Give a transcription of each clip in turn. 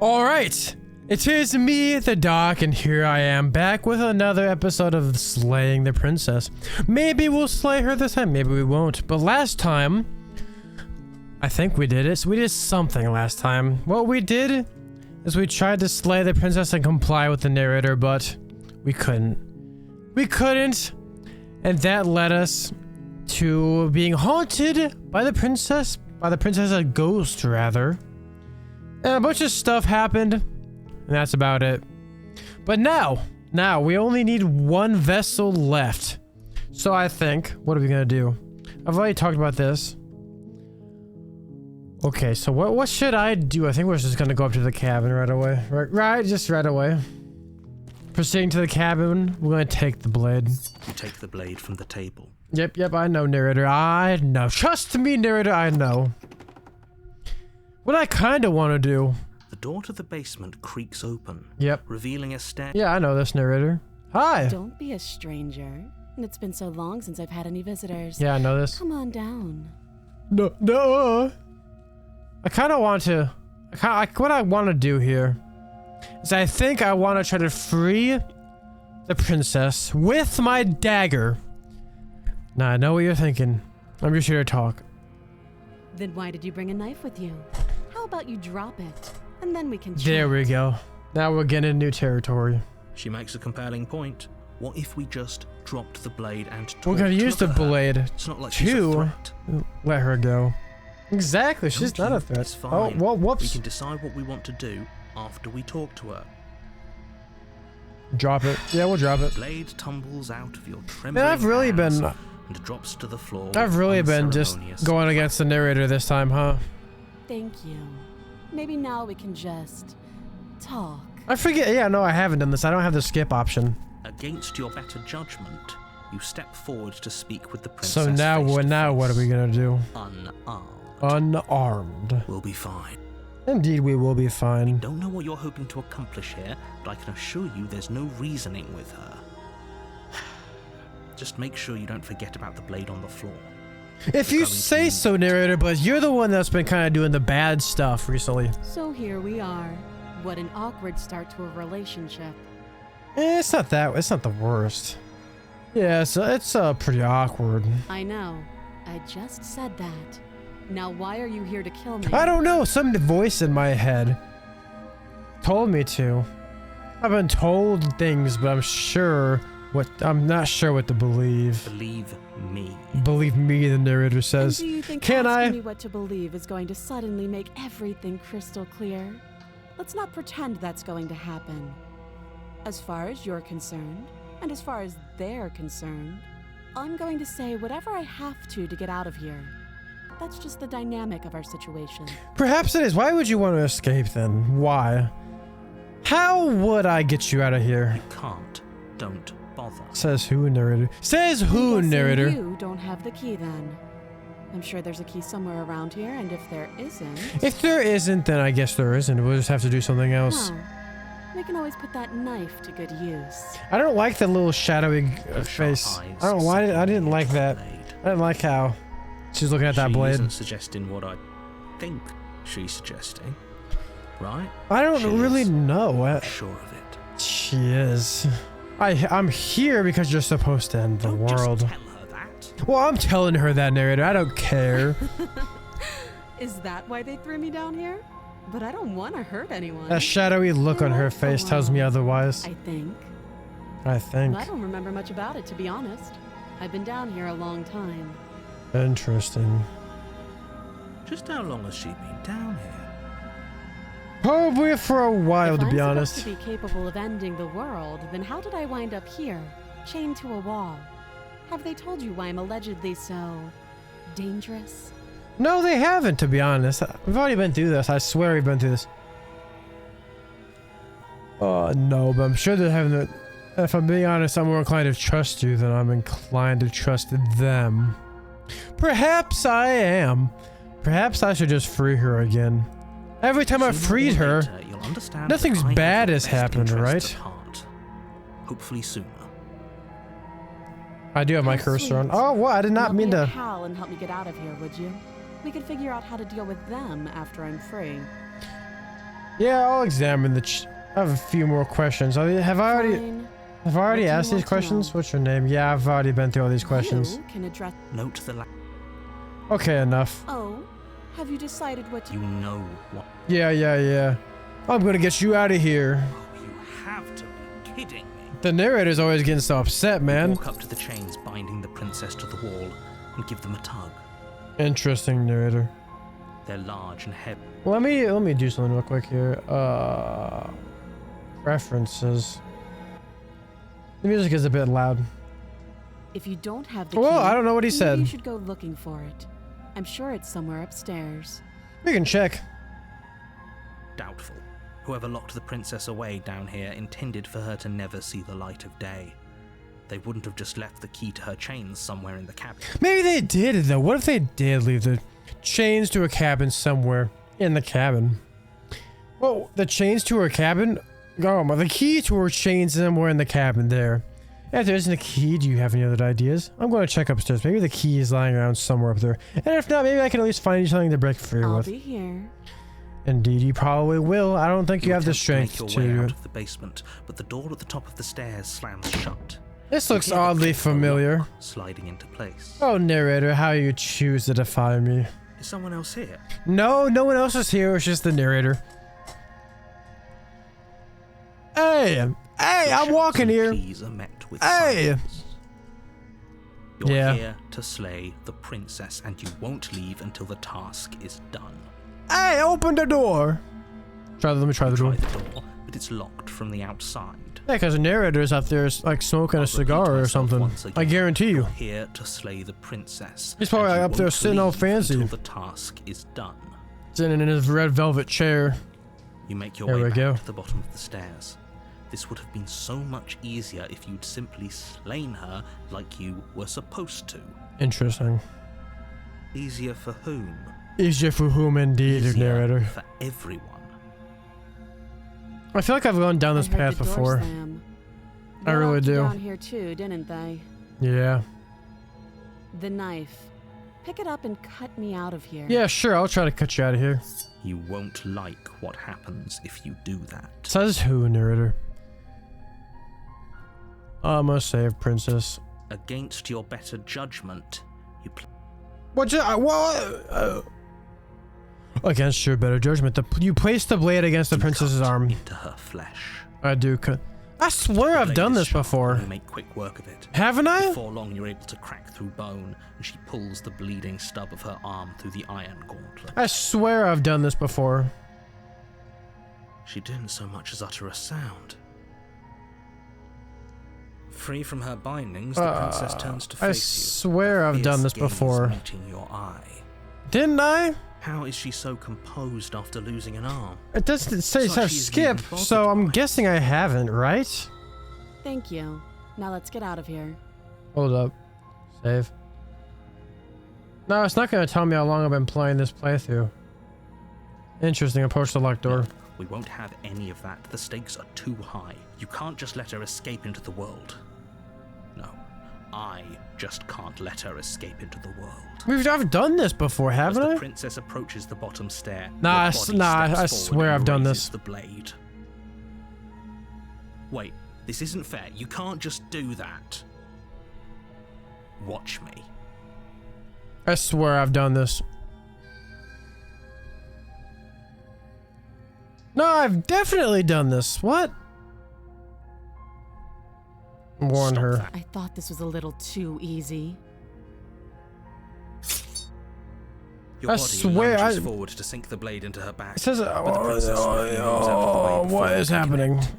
All right, it is me, the Doc, and here I am back with another episode of Slaying the Princess. Maybe we'll slay her this time, maybe we won't. But last time, I think we did it. So we did something last time. What we did is we tried to slay the princess and comply with the narrator, but we couldn't. We couldn't, and that led us to being haunted by the princess, a ghost rather. And a bunch of stuff happened, and that's about it. But now we only need one vessel left. So I think, what are we gonna do? I've already talked about this. Okay, so what should I do? I think we're just gonna go up to the cabin right away. Right, just right away. Proceeding to the cabin, we're gonna take the blade. You take the blade from the table. Yep, I know, narrator. I know. Trust me, narrator, I know. What I kind of want to do. The door to the basement creaks open. Yep. Revealing a stair. Yeah, I know this, narrator. Hi. Don't be a stranger. And it's been so long since I've had any visitors. Yeah, I know this. Come on down. No. I kind of want to. What I want to do here is I think I want to try to free the princess with my dagger. Now, I know what you're thinking. I'm just here to talk. Then why did you bring a knife with you? How about you drop it, and then we can chat. There we go. Now we're getting new territory. She makes a compelling point. What if we just dropped the blade and we're gonna use the blade it's not like she's a threat. Let her go. Exactly, she's not a threat. It's fine. Oh, well, whoops. We can decide what we want to do after we talk to her. Drop it. Yeah, we'll drop it. The blade tumbles out of your trembling I've really hands been... and drops to the floor. I've really been just going against the narrator this time, huh? Thank you. Maybe now we can just talk. I forget. Yeah, no, I haven't done this. I don't have the skip option. Against your better judgment, you step forward to speak with the princess. So now what are we gonna do? Unarmed. Unarmed. We'll be fine. Indeed, we will be fine. Don't know what you're hoping to accomplish here, but I can assure you there's no reasoning with her. Just make sure you don't forget about the blade on the floor. If you say so, narrator, but you're the one that's been kind of doing the bad stuff recently. So here we are. What an awkward start to a relationship. It's not the worst. Yeah, it's pretty awkward. I know. I just said that. Now why are you here to kill me? I don't know. Some voice in my head told me to. I've been told things, but I'm not sure what to believe. Believe me. Believe me, the narrator says. And do you think Can asking me what to believe is going to suddenly make everything crystal clear? Let's not pretend that's going to happen. As far as you're concerned, and as far as they're concerned, I'm going to say whatever I have to get out of here. That's just the dynamic of our situation. Perhaps it is. Why would you want to escape then? Why? How would I get you out of here? You can't. Don't bother. Says who, narrator? Says who, narrator? You don't have the key then. I'm sure there's a key somewhere around here, and if there isn't... If there isn't, then I guess there isn't. We'll just have to do something else. Well, we can always put that knife to good use. I don't like the little shadowy face. I don't know why. I didn't like that. I didn't like how she's looking at that blade. She isn't suggesting what I think she's suggesting, right? I don't really know. I'm sure of it. She is. I'm here because you're supposed to end the world. Just tell her that. Well, I'm telling her that, narrator. I don't care. Is that why they threw me down here? But I don't want to hurt anyone. That shadowy look on her face tells me otherwise. I think. I don't remember much about it, to be honest. I've been down here a long time. Interesting. Just how long has she been down here? Probably for a while, to be honest. If I'm supposed to be capable of ending the world, then how did I wind up here, chained to a wall? Have they told you why I'm allegedly so dangerous? No, they haven't, to be honest. We've already been through this. I swear we've been through this. No, but I'm sure they're having the... If I'm being honest, I'm more inclined to trust you than I'm inclined to trust them. Perhaps I am. Perhaps I should just free her again. Every time I've freed her, nothing's bad has happened, right? Hopefully sooner. I do have my cursor on. Oh, what? I did not mean to... Pal and help me get out of here, would you? We could figure out how to deal with them after I'm free. Yeah, I'll examine I have a few more questions. Have I already Fine. asked do you these want to questions? know? What's your name? Yeah, I've already been through all these questions. You can address. Note the Okay, enough. Oh, have you decided what you know what. Yeah. I'm gonna get you out of here. Oh, you have to be kidding me. The narrator's always getting so upset, man. Walk up to the chains binding the princess to the wall and give them a tug. Interesting narrator. They're large and heavy. Let me do something real quick here. Preferences. The music is a bit loud. If you don't have the Well, key, I don't know what he maybe said. You should go looking for it. I'm sure it's somewhere upstairs. We can check. Doubtful. Whoever locked the princess away down here intended for her to never see the light of day. They wouldn't have just left the key to her chains somewhere in the cabin. Maybe they did though. What if they did leave the chains to a cabin somewhere in the cabin? Well, the chains to her cabin? Oh, the key to her chains somewhere in the cabin there. If there isn't a key, do you have any other ideas? I'm going to check upstairs. Maybe the key is lying around somewhere up there. And if not, maybe I can at least find you something to break free I'll with. be here. Indeed, you probably will. I don't think you have the strength make your way to. out of the basement, but the door at the top of the stairs slams shut. This You looks hear the oddly click of a familiar. lock sliding into place. Oh, narrator, how you choose to defy me. Is someone else here? No, no one else is here. It's just the narrator. Hey, I'm walking here. Pleas are met with Hey! silence. You're Yeah. here to slay the princess, and you won't leave until the task is done. Hey, open the door. Let me try the door. Try the door, but it's locked from the outside. Yeah, because the narrator's up there like smoking a cigar or something. I guarantee you. You're here to slay the princess. He's probably and you up there won't sitting all leave fancy. until the task is done. Sitting in his red velvet chair. You make your There way we back go. to the bottom of the stairs. This would have been so much easier if you'd simply slain her like you were supposed to. Interesting. Easier for whom? Easier for whom indeed, Easier narrator. for everyone. I feel like I've gone down this I heard path the door before. slam. I They really locked you do. Down here too, didn't they? Yeah. The knife. Pick it up and cut me out of here. Yeah, sure. I'll try to cut you out of here. You won't like what happens if you do that. Says who, narrator? I must save princess. Against your better judgment, you What? Against your better judgment, you place the blade against the princess's cut arm. into her flesh. I do. I swear I've Blade done is this sharp, before. and you make quick work of it. Haven't I? Before long, you're able to crack through bone, and she pulls the bleeding stub of her arm through the iron gauntlet. I swear I've done this before. She didn't so much as utter a sound. Free from her bindings, the princess turns to face I you. swear I've done Fierce this gaze before. meeting your eye. Didn't I? How is she so composed after losing an arm? It doesn't say It's like so she's skip, even so bothered I'm by it. guessing I haven't, right? Thank you. Now let's get out of here. Hold up. Save. No, it's not going to tell me how long I've been playing this playthrough. Interesting. Approach the locked door. No, we won't have any of that. The stakes are too high. You can't just let her escape into the world. No, I just can't let her escape into the world. I've done this before, As haven't the I? princess approaches the bottom stair, Nah, your body steps I forward swear and I've done raises this. the blade. Wait, this isn't fair. You can't just do that. Watch me. I swear I've done this. No, I've definitely done this. What? Warn Stop her. that. I thought this was a little too easy. Your I body swear lunges I- forward to sink the blade into her back. It says, but the princess swiftly moves out of the way before what you is can happening? connect.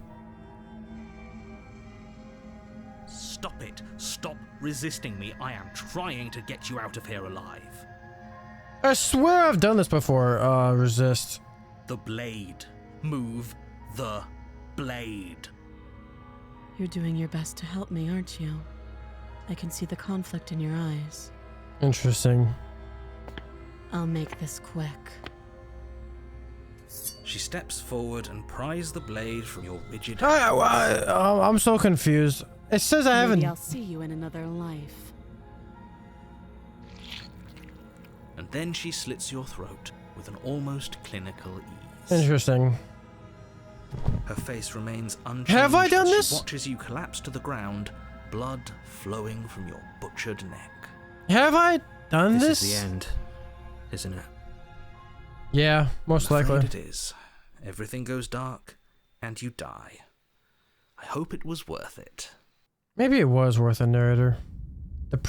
Stop it. Stop resisting me. I am trying to get you out of here alive. I swear I've done this before. Resist. The blade. Move the blade. You're doing your best to help me, aren't you? I can see the conflict in your eyes. Interesting. I'll make this quick. She steps forward and pries the blade from your rigid I'm so confused. It says I Maybe haven't. I'll see you in another life. and then she slits your throat with an almost clinical ease. Interesting. Her face remains unchanged. Have I done as this? She watches you collapse to the ground, blood flowing from your butchered neck. Have I done this? This is the end, isn't it? Yeah, most I'm afraid likely. it is. Everything goes dark, and you die. I hope it was worth it. Maybe it was worth a narrator.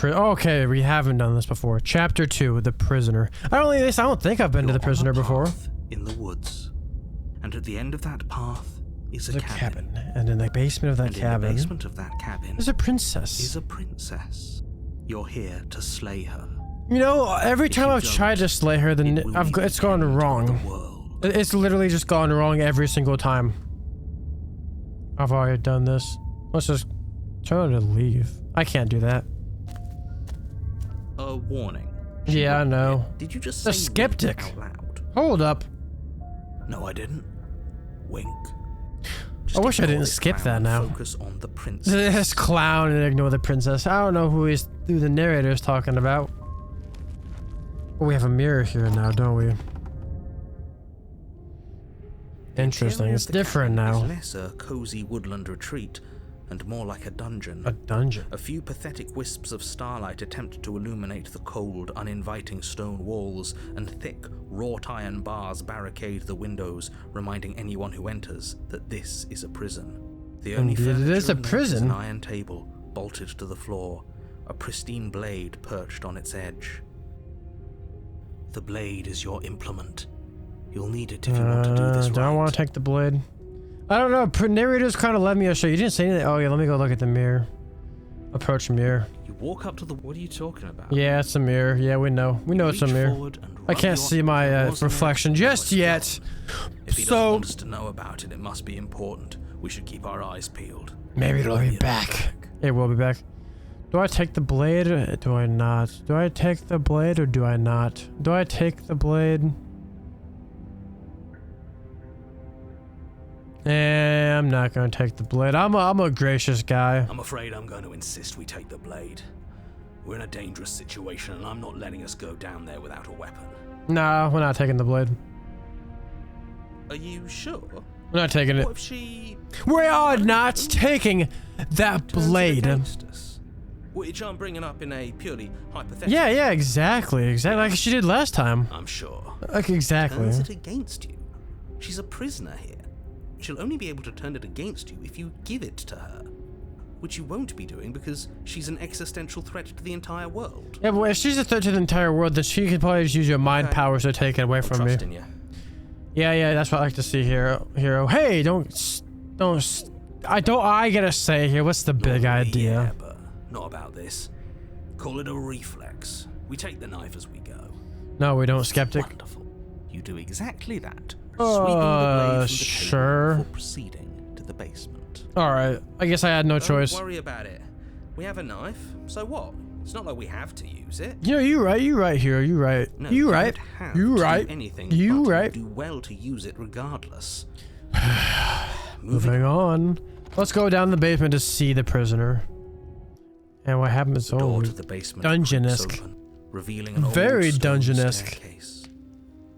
Okay, we haven't done this before. Chapter 2, The Prisoner. I don't think I've been to You're The Prisoner on a before. path in the woods, and at the end of that path is a cabin. And in the basement of that And cabin, in the basement of that cabin there's a princess. is a princess. You're here to slay her. You know, every If time you I've tried to don't, slay her, It will be it's the gone end of wrong. the world. It's literally just gone wrong every single time. I've already done this. Let's just tell her to leave. I can't do that. A warning. Yeah, I know. Did you just The say skeptic. wink out loud? Hold up. No, I didn't. Wink. I wish I ignore didn't this skip clown that and now. Focus on the princess. This clown and ignore the princess. I don't know who the narrator is talking about. Oh, we have a mirror here now, don't we? Interesting. It's different now. It's less a cozy woodland retreat and more like a dungeon. A dungeon. A few pathetic wisps of starlight attempt to illuminate the cold, uninviting stone walls, and thick, wrought iron bars barricade the windows, reminding anyone who enters that this is a prison. The only Indeed, it furniture is a in there prison. an iron table, bolted to the floor, a pristine blade perched on its edge. The blade is your implement. You'll need it if you want to do this right. Do I want to take the blade? I don't know. Narrators kind of let me show. You didn't say anything. Oh yeah, let me go look at the mirror. Approach mirror. You walk up to the... What are you talking about? Yeah, it's a mirror. Yeah, we know. We know it's a Reach mirror. forward and I rub can't your see my hand on the reflection mirror. just No, yet. it's gone. If he doesn't So want us to know about it, it must be important. We should keep our eyes peeled. maybe it'll be back. It will be back. Do I take the blade or do I not? Do I take the blade or do I not? Do I take the blade? I'm not gonna take the blade. I'm a gracious guy. I'm afraid I'm going to insist we take the blade. We're in a dangerous situation, and I'm not letting us go down there without a weapon. Nah, we're not taking the blade. Are you sure? We're not taking it. What if she We are not taking that turns it blade. against us? Which I'm bringing up in a purely hypothetical. Yeah, exactly. Like she did last time. I'm sure. Like exactly. Turns it against you. She's a prisoner here. She'll only be able to turn it against you if you give it to her. Which you won't be doing because she's an existential threat to the entire world. Yeah, but if she's a threat to the entire world, then she could probably just use your mind Okay. powers to take it away from me. Trust in you. Yeah, that's what I like to see, hero. Hey, I gotta say here, what's the big Normally, idea? Yeah, but not about this. Call it a reflex. We take the knife as we go. No, we don't, skeptic. Wonderful. You do exactly that. Sweeping the blade from the sure. table before proceeding to the basement. Alright, I guess I had no choice. Don't worry about it. We have a knife, so what? It's not like we have to use it. You know, you right, hero, you right. No, you right. don't have You to right. Do anything You but right. do well to use it regardless. Moving on. Let's go down the basement to see the prisoner. And what happens? The door Oh, to the basement dungeon-esque. creaks open, revealing an Very old stone dungeon-esque. staircase.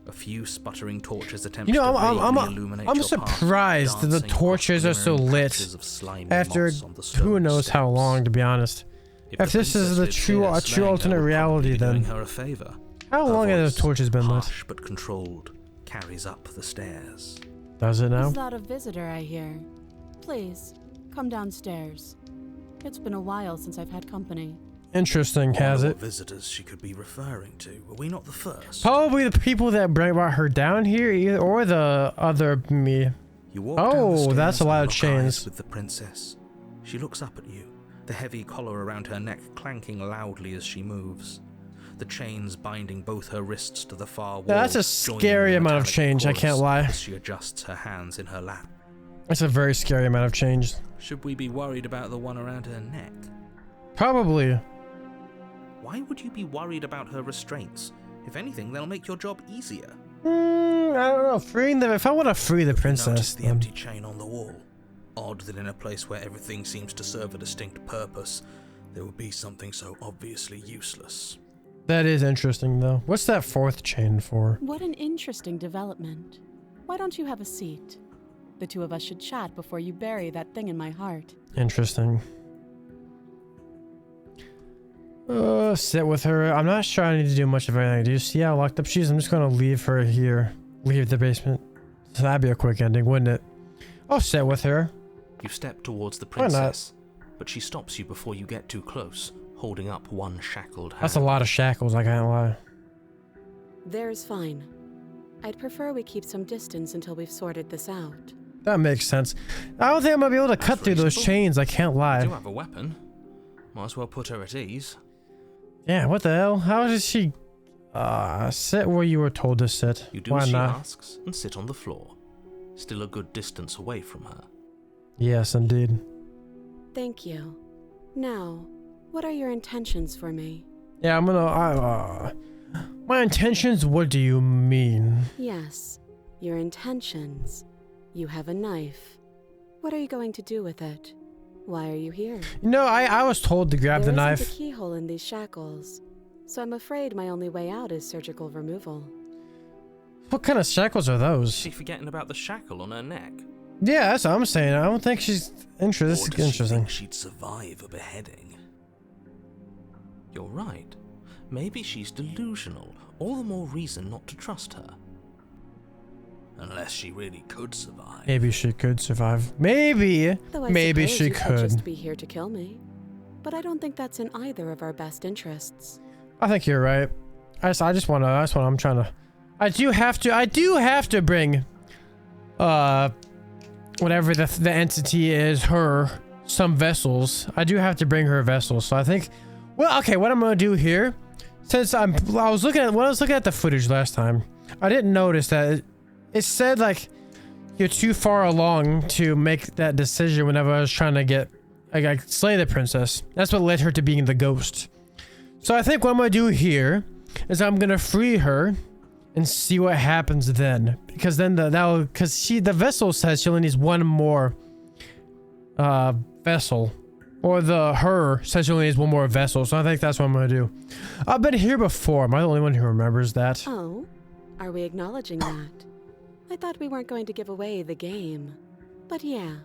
A few sputtering torches attempt You know, to I'm vaguely illuminate I'm your surprised path, that the dancing across torches are so glimmering lit patches of slimy after moss on the who stone knows how steps. long, to be honest. If the this is princess the lived true here, true slaying her alternate would probably reality, be then doing her a favor. how Her long have voice, the torches been lit? harsh but controlled, carries up the stairs. Does it now? Is that a visitor I hear? Please, come downstairs. It's been a while since I've had company. Interesting, I has wonder it? what visitors she could be referring to. Were we not the first? Probably the people that brought her down here, or the other me. You walk down the Oh, stairs that's a and lot of lock chains. eyes with the princess. She looks up at you, the heavy collar around her neck clanking loudly as she moves. The chains binding both her wrists to the far wall. That's a joining scary the amount of metallic change, I can't chorus lie. As she adjusts her hands in her lap. It's a very scary amount of change. Should we be worried about the one around her neck? Probably. Why would you be worried about her restraints? If anything, they'll make your job easier. I don't know. Freeing them. If I want to free the princess, Notice the then empty chain on the wall. Odd that in a place where everything seems to serve a distinct purpose, there would be something so obviously useless. that is interesting, though. What's that fourth chain for? What an interesting development. Why don't you have a seat? the two of us should chat before you bury that thing in my heart. Interesting. Sit with her. I'm not sure I need to do much of anything. Do you see how locked up she is? I'm just gonna leave her here. Leave the basement. So that'd be a quick ending, wouldn't it? I'll sit with her. You step towards the princess, but she stops you before you get too close, holding up one shackled hand. That's a lot of shackles, I can't lie. There's fine. I'd prefer we keep some distance until we've sorted this out. That makes sense. I don't think I'm gonna be able to cut through those chains, I can't You lie. do have a weapon. Might as well put her at ease. Yeah, what the hell? How does she... sit where you were told to sit. You do Why as she not? asks and sit on the floor, still a good distance away from her. Yes, indeed. Thank you. Now, what are your intentions for me? Yeah, I'm gonna... my intentions, what do you mean? Yes, your intentions. You have a knife. What are you going to do with it? Why are you here? You know, I was told to grab the knife. There isn't a keyhole in these shackles, so I'm afraid my only way out is surgical removal. What kind of shackles are Is those? she forgetting about the shackle on her neck? Yeah, that's what I'm saying. I don't think she's interested. This Or is does she interesting. think she'd survive a beheading? You're right. Maybe she's delusional. All the more reason not to trust her. Unless she really could survive. Maybe she could survive. Maybe. Though I Maybe suppose she you could just could. be here to kill me. But I don't think that's in either of our best interests. I think you're right. I just wanna. That's what I'm trying to. I do have to bring. Whatever the entity is, some vessels. I do have to bring her vessels. So I think. Well, okay. What I'm gonna do here, since I was looking at the footage last time, I didn't notice that it said like you're too far along to make that decision whenever I was trying to get like slay the princess. That's what led her to being the ghost. So I think what I'm gonna do here is I'm gonna free her and see what happens then, because then the vessel says she only needs one more vessel, or her says she only needs one more vessel. So I think that's what I'm gonna do. I've been here before. Am I the only one who remembers that? Oh, are we acknowledging that? I thought we weren't going to give away the game. But yeah,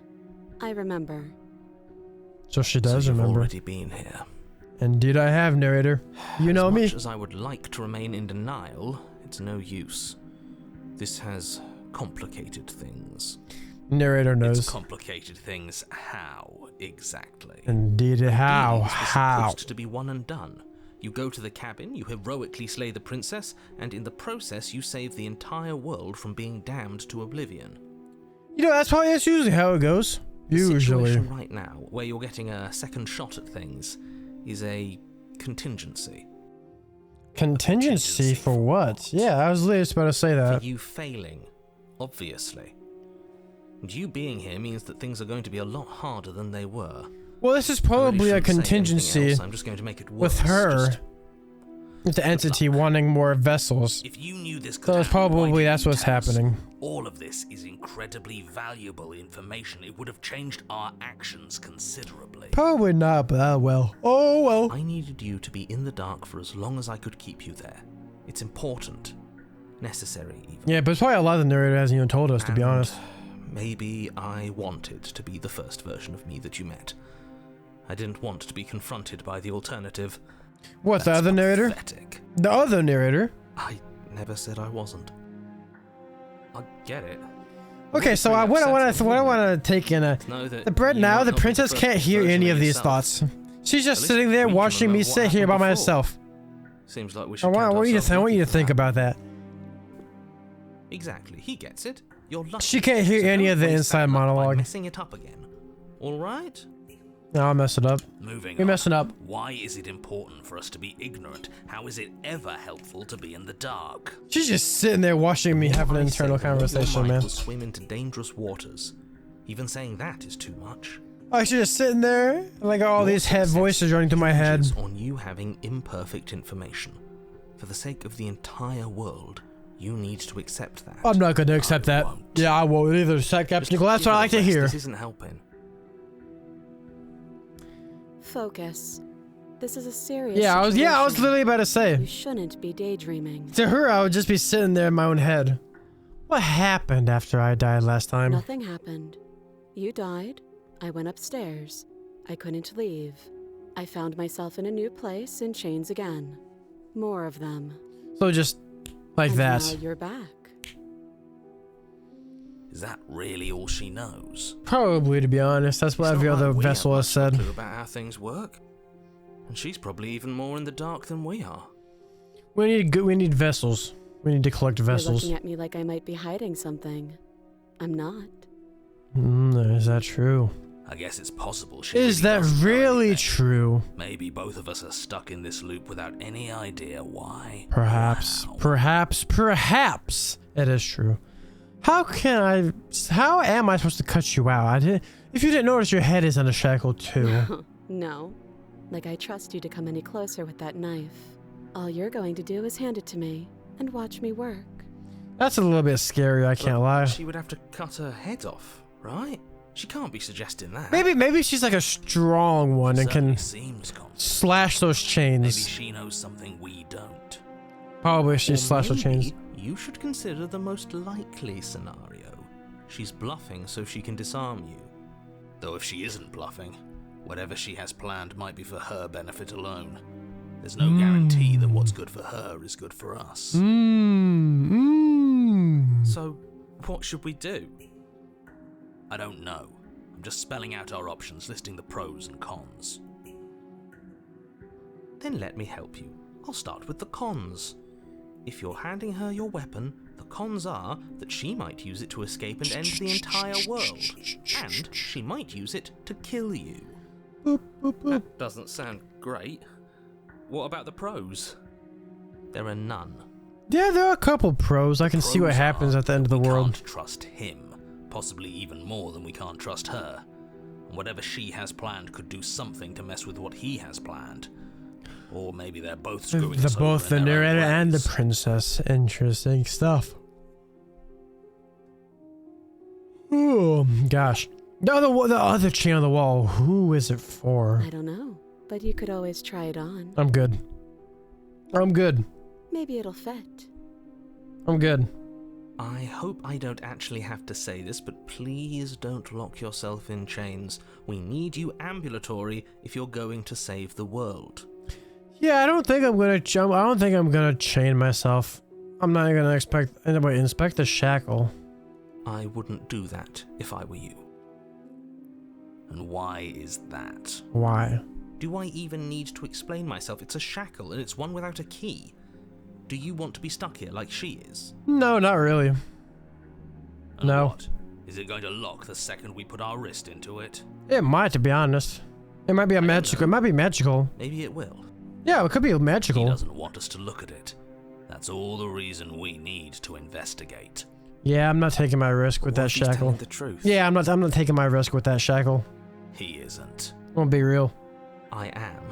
I remember. So she does so you've remember. already been here. Indeed I have, narrator. You know me. As much as I would like to remain in denial, it's no use. This has complicated things. Narrator knows. It's complicated things. How exactly? Indeed, how? Beings were How? supposed to be one and done. You go to the cabin, you heroically slay the princess, and in the process you save the entire world from being damned to oblivion. You know, that's usually how it goes. The Usually. situation right now, where you're getting a second shot at things, is a contingency. Contingency for what? Yeah, I was literally just about to say that. For you failing, obviously. And you being here means that things are going to be a lot harder than they were. Well, this is I really probably a shouldn't say anything contingency else, I'm just going to make it worse. with her, Just- with the entity wanting more vessels. If you knew this could So it's happen, why probably didn't that's you what's tell us? happening. All of this is incredibly valuable information. It would have changed our actions considerably. Probably not, but oh well. Oh well. I needed you to be in the dark for as long as I could keep you there. It's important. Necessary, even. Yeah, but it's probably a lot the narrator hasn't even told us, to be And honest. Maybe I wanted to be the first version of me that you met. I didn't want to be confronted by the alternative. What, the That's other narrator? pathetic. The other narrator? I never said I wasn't. I get it. Okay, so what I want to take in a... The princess can't hear any of these thoughts. She's just At least sitting there we can watching me remember what sit here by happened before. myself. Seems like we I should want you to think about that. Exactly, he gets it. You're lucky. She can't hear So any don't of the waste inside that luck by monologue. messing it up again. All right. No, I'll mess it up. Moving You're on. messing up. Why is it important for us to be ignorant? How is it ever helpful to be in the dark? She's just sitting there watching me have an I internal said that your conversation, mind man. will swim into dangerous waters. Even saying that is too much. Oh, she's just sitting there, like all Your these head success voices running through my head. hinges on you having imperfect information. For the sake of the entire world, you need to accept that. I'm not going to accept I that. won't. Yeah, I won't either. Captain Nicole, that's what I like to hear. This isn't helping. Focus. This is a serious Yeah, I was situation. literally about to say. You shouldn't be daydreaming. To her, I would just be sitting there in my own head. What happened after I died last time? Nothing happened. You died. I went upstairs. I couldn't leave. I found myself in a new place in chains again. More of them. So just like And that. now you're back. Is that really all she knows? Probably, to be honest. That's what It's every not other like we have vessel has much of a said. clue about how things work. And she's probably even more in the dark than we are. We need vessels. We need to collect You're vessels. looking at me like I might be hiding something. I'm not. Is that true? I guess it's possible she Is that doesn't know really anything. true? Maybe both of us are stuck in this loop without any idea why. Perhaps. Wow. Perhaps it is true. How am I supposed to cut you out? If you didn't notice, your head is on a shackle too. No. Like I trust you to come any closer with that knife. All you're going to do is hand it to me and watch me work. That's a little bit scary, I can't lie. She would have to cut her head off, right? She can't be suggesting that. Maybe she's like a strong one and Certainly can seems confident. slash those Maybe chains. she knows something we don't. Probably she Or slash those chains. maybe you should consider the most likely scenario. She's bluffing so she can disarm you. Though if she isn't bluffing, whatever she has planned might be for her benefit alone. There's no guarantee that what's good for her is good for us. So, what should we do? I don't know. I'm just spelling out our options, listing the pros and cons. Then let me help you. I'll start with the cons. If you're handing her your weapon, the cons are that she might use it to escape and end the entire world. And she might use it to kill you. That doesn't sound great. What about the pros? There are none. Yeah, there are a couple pros. I can see what Pros happens are at the end of the we world. can't trust him, possibly even more than we can't trust her. And whatever she has planned could do something to mess with what he has planned. Or maybe they're both screwing us over Both the in their own narrator and the ways. princess. Interesting stuff. Oh gosh. The other chain on the wall. Who is it for? I don't know, but you could always try it on. I'm good. I'm good. Maybe it'll fit. I'm good. I hope I don't actually have to say this, but please don't lock yourself in chains. We need you ambulatory if you're going to save the world. Yeah, I don't think I'm gonna. I don't think I'm gonna chain myself. I'm not gonna inspect the shackle. I wouldn't do that if I were you. And why is that? Why? Do I even need to explain myself? It's a shackle and it's one without a key. Do you want to be stuck here like she is? No, not really. And No. What? Is it going to lock the second we put our wrist into it? It might, to be honest. It might be don't magical. know. It might be magical. Maybe it will. Yeah, it could be He magical. doesn't want us to look at it. That's all the reason we need to investigate. Yeah, I'm not taking my risk with What that if he's shackle. telling the truth? Yeah, I'm not taking my risk with that shackle. He isn't. I'm gonna be real. I am.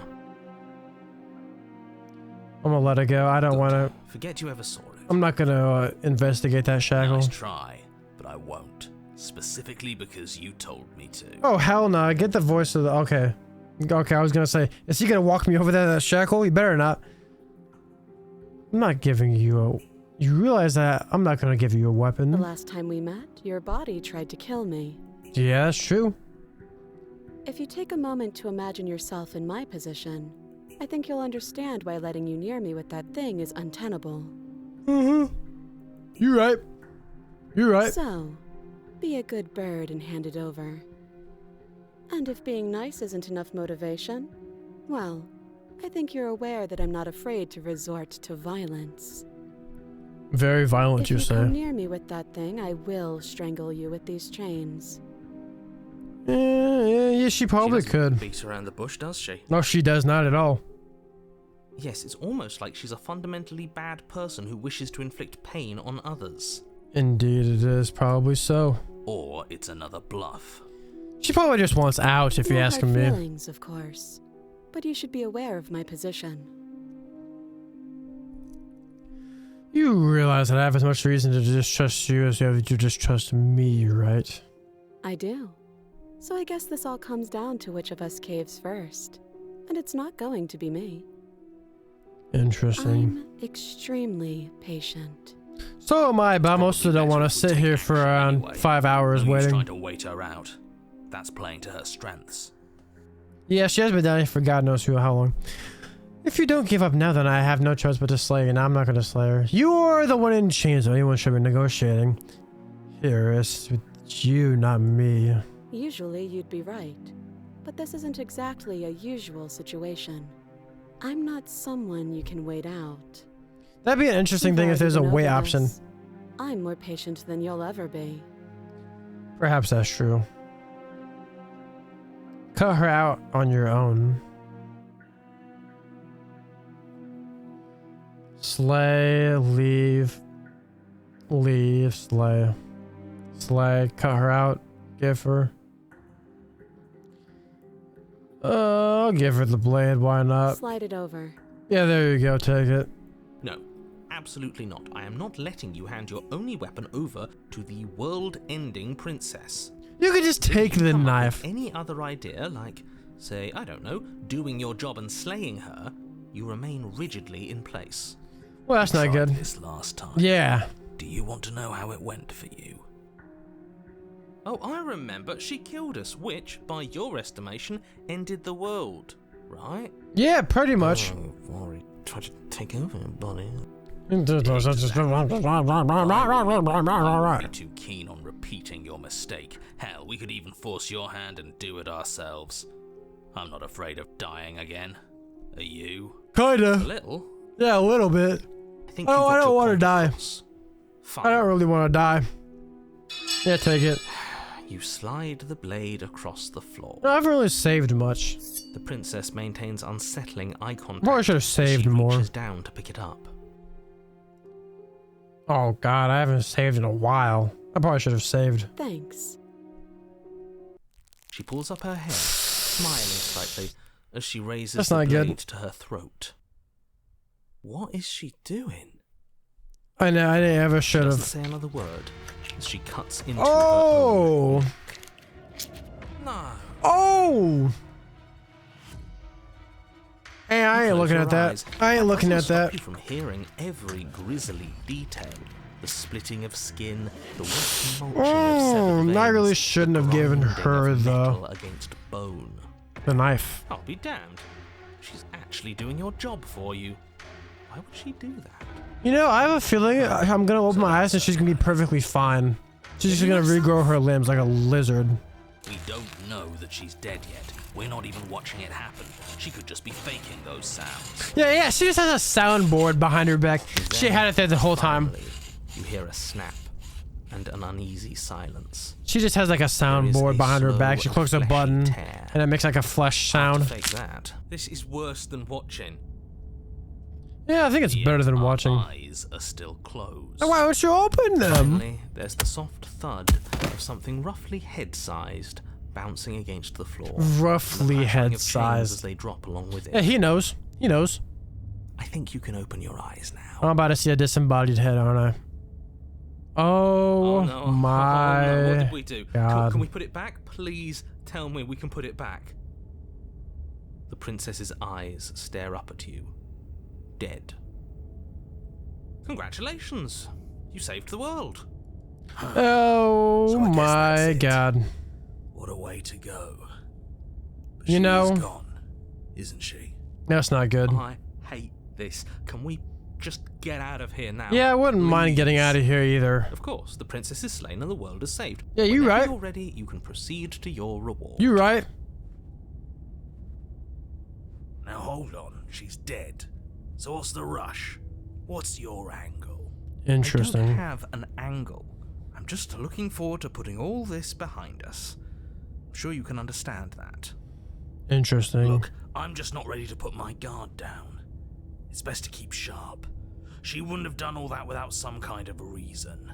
I'm gonna let it go. I don't Good. wanna. Forget you ever saw it. I'm not gonna investigate that shackle. Nice try, but I won't. Specifically because you told me to. Oh hell no! I get the voice of the. Okay. Okay, I was gonna say, is he gonna walk me over there to that shackle? You better not. I'm not giving you a. You realize that I'm not gonna give you a The weapon. last time we met, your body tried to kill me. Yeah, that's true. If you take a moment to imagine yourself in my position, I think you'll understand why letting you near me with that thing is untenable. You're right. You're right. So, be a good bird and hand it over. And if being nice isn't enough motivation, well, I think you're aware that I'm not afraid to resort to violence. Very violent, If you you say. come near me with that thing, I will strangle you with these chains. Yeah, she probably She doesn't could. beat around the bush, does she? No, she does not at all. Yes, it's almost like she's a fundamentally bad person who wishes to inflict pain on others. Indeed, it is probably so. Or it's another bluff. She probably just wants out, if No you're hard asking me. feelings, of course, but you should be aware of my position. You realize that I have as much reason to distrust you as you have to distrust me, right? I do. So I guess this all comes down to which of us caves first. And it's not going to be me. Interesting. I'm extremely patient. So am I, but I mostly don't want to sit here for around 5 hours No use waiting. trying to wait her out. That's playing to her strengths. Yeah, she has been down here for God knows how long. If you don't give up now, then I have no choice but to slay you, and I'm not going to slay her. You are the one in chains, so anyone should be negotiating. Here, it's you, not me. Usually you'd be right, but this isn't exactly a usual situation. I'm not someone you can wait out. That'd be an interesting thing if there's a wait option. I'm more patient than you'll ever be. Perhaps that's true. Cut her out on your own. Slay, leave, slay. Slay, cut her out, give her. I'll give her the blade, why not? Slide it over. Yeah, there you go, take it. No, absolutely not. I am not letting you hand your only weapon over to the world-ending princess. You could just take the Come up knife. with any other idea, like, say, I don't know, doing your job and slaying her, you remain rigidly in place. Well, that's not good. This last time. Yeah. Do you want to know how it went for you? Oh, I remember. She killed us, which, by your estimation, ended the world, right? Yeah, pretty much. Rory tried to take over, buddy. Right. Be too keen on repeating your mistake. Hell, we could even force your hand and do it ourselves. I'm not afraid of dying again. Are you? A Kinda. little. Yeah, a little bit. I think Oh, you got I don't your want to point die. across. Fine. I don't really want to die. Yeah, take it. You slide the blade across the floor. No, I haven't really saved much. The princess maintains unsettling eye contact. Probably should have as saved she more. reaches down to pick it up. Oh god, I haven't saved in a while. I probably should have saved. Thanks. She pulls up her head, smiling slightly as she raises That's the not good. blade to her throat. What is she doing? I know, I never She should doesn't have. say another word as she cuts into her Oh! own. No. Oh! Hey, I ain't Close looking your at that. eyes. I ain't looking Doesn't at stop that. you from hearing every grisly detail. The splitting of skin, the wet mulching of severed I really veins, shouldn't the have given grinding her of the metal against bone. knife. I'll be damned. She's actually doing your job for you. Why would she do that? You know, I have a feeling I'm gonna open my eyes and she's gonna be perfectly fine. She's just gonna regrow her limbs like a lizard. We don't know that she's dead yet. We're not even watching it happen. She could just be faking those sounds. Yeah, she just has a soundboard behind her back. She had it there the whole time. Finally, you hear a snap and an uneasy silence. She just has like a There is soundboard a behind her slow, back. She clicks a fleshy button tear. and it makes like a flesh Hard to sound. fake that. This is worse than watching. Yeah, I think it's better than Our watching. eyes are still closed. Why don't you open them? Finally, there's the soft thud of something roughly head-sized bouncing against the floor. Roughly The pattering of chains as head-sized. they drop along with it. Yeah, he knows. He knows. I think you can open your eyes now. I'm about to see a disembodied head, aren't I? Oh, no. my Oh, no. What did we do? God. Can we put it back? Please tell me we can put it back. The princess's eyes stare up at you. Dead. Congratulations. You saved the world. Oh So I guess my that's it. god. What a way to go. But You she know- is gone, isn't she? That's not good. I hate this. Can we just get out of here now? Yeah, I wouldn't mind getting Please? out of here either. Of course, the princess is slain and the world is saved. Yeah, you Whenever right. you're ready, you can proceed to your reward. You right. Now hold on, she's dead. So what's the rush? What's your angle? I Interesting. don't have an angle. I'm just looking forward to putting all this behind us. I'm sure you can understand that. Interesting. Look, I'm just not ready to put my guard down. It's best to keep sharp. She wouldn't have done all that without some kind of a reason.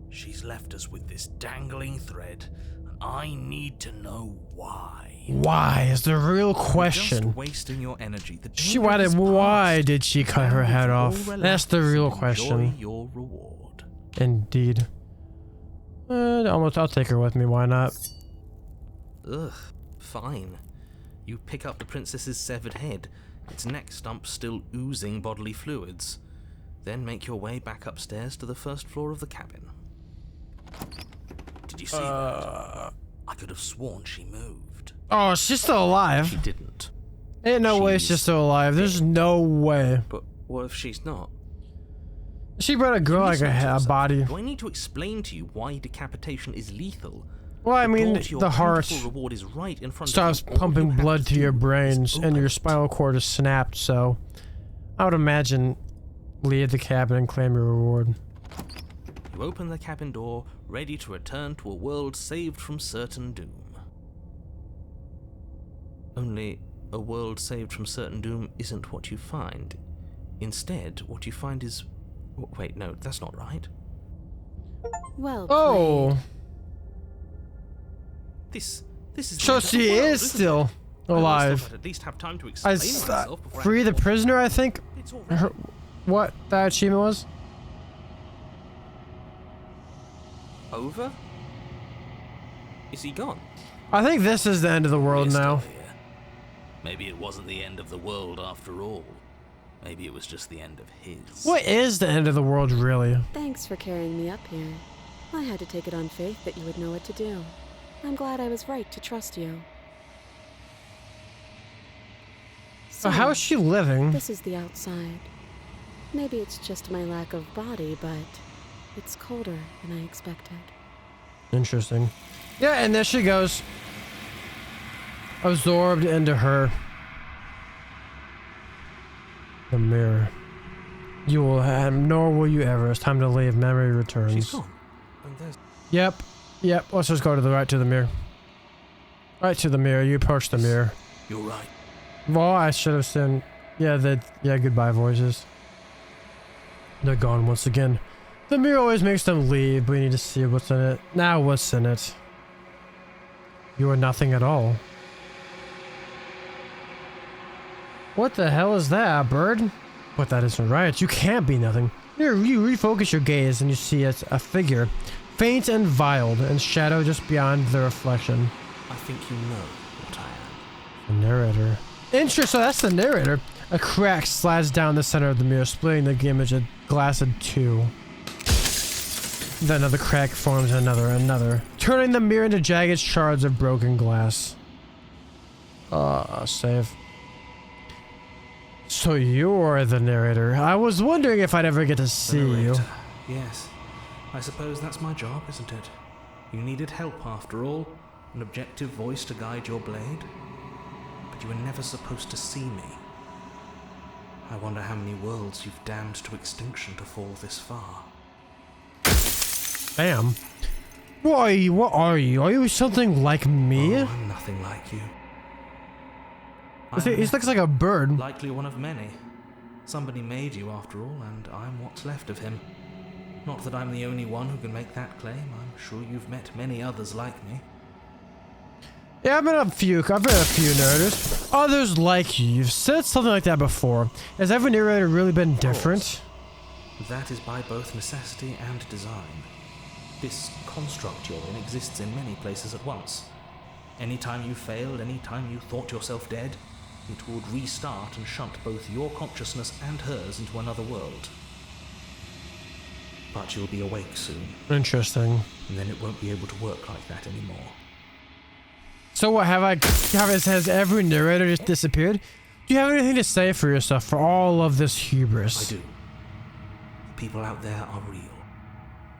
She's left us with this dangling thread, and I need to know why. Why is the real Just question. wasting your energy. The She danger why is did why past. did she cut her Now head we can off? all That's the relax real and enjoy question. your reward. Indeed. I'll take her with me. Why not? Ugh, fine. You pick up the princess's severed head, its neck stump still oozing bodily fluids. Then make your way back upstairs to the first floor of the cabin. Did you see that? I could have sworn she moved. Oh, she's still alive. She didn't. Ain't no way she's still alive. There's no way. But what if she's not? She better grow like a body. Do I need to explain to you why decapitation is lethal? Well, I mean, the heart reward is right in front starts of you. pumping blood to your brains, and your spinal cord is snapped, so I would imagine leave the cabin and claim your reward. You open the cabin door, ready to return to a world saved from certain doom. Only, a world saved from certain doom isn't what you find. Instead, what you find is... Wait, no, that's not right. Well Oh! This is... So she is still alive. At least have time to explain myself before Free the prisoner, I think? It's all right. What that achievement was? Over? Is he gone? I think this is the end of the world We're still now. here. Maybe it wasn't the end of the world after all. Maybe it was just the end of his. What is the end of the world, really? Thanks for carrying me up here. I had to take it on faith that you would know what to do. I'm glad I was right to trust you. So how is she living? This is the outside. Maybe it's just my lack of body, but it's colder than I expected. Interesting. Yeah, and there she goes. Absorbed into her. The mirror. You will have, nor will you ever. It's time to leave. Memory returns. She's gone. And there's... Yep. Yep. Let's just go to the right to the mirror. Right to the mirror. You approach the mirror. You're right. Well, I should have seen. Yeah, goodbye voices. They're gone once again. The mirror always makes them leave, but we need to see what's in it. Now, what's in it? You are nothing at all. What the hell is that, a bird? But that isn't right. You can't be nothing. You refocus your gaze and you see it's a figure, faint and veiled, and shadow just beyond the reflection. I think you know what I am. The narrator. Interesting, so that's the narrator. A crack slides down the center of the mirror, splitting the image of glass in two. Then another crack forms another, turning the mirror into jagged shards of broken glass. Save. So you're the narrator. I was wondering if I'd ever get to see you. Yes. I suppose that's my job, isn't it? You needed help after all. An objective voice to guide your blade. But you were never supposed to see me. I wonder how many worlds you've damned to extinction to fall this far. Damn. What are you? What are you? Are you something like me? Oh, I'm nothing like you. He looks like a bird. Likely one of many. Somebody made you after all, and I'm what's left of him. Not that I'm the only one who can make that claim. I'm sure you've met many others like me. Yeah, I've met a few narrators. Others like you. You've said something like that before. Has every narrator really been different? That is by both necessity and design. This construct you're in exists in many places at once. Anytime you failed, anytime you thought yourself dead, it would restart and shunt both your consciousness and hers into another world. But you'll be awake soon. Interesting. And then it won't be able to work like that anymore. So what, has every narrator just disappeared? Do you have anything to say for yourself for all of this hubris? I do. The people out there are real.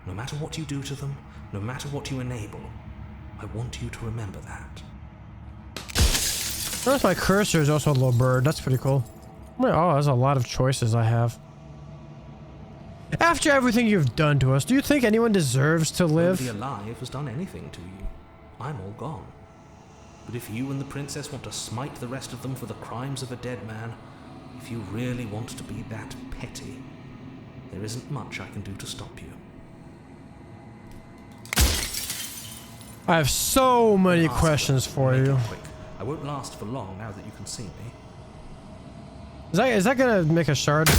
No matter what you do to them, no matter what you enable, I want you to remember that. Notice my cursor is also a little bird. That's pretty cool. Oh, there's a lot of choices I have. After everything you've done to us, do you think anyone deserves to live? Nobody alive has done anything to you. I'm all gone. But if you and the princess want to smite the rest of them for the crimes of a dead man, if you really want to be that petty, there isn't much I can do to stop you. I have so many questions for you. Quick. I won't last for long now that you can see me. Is that gonna make a shard?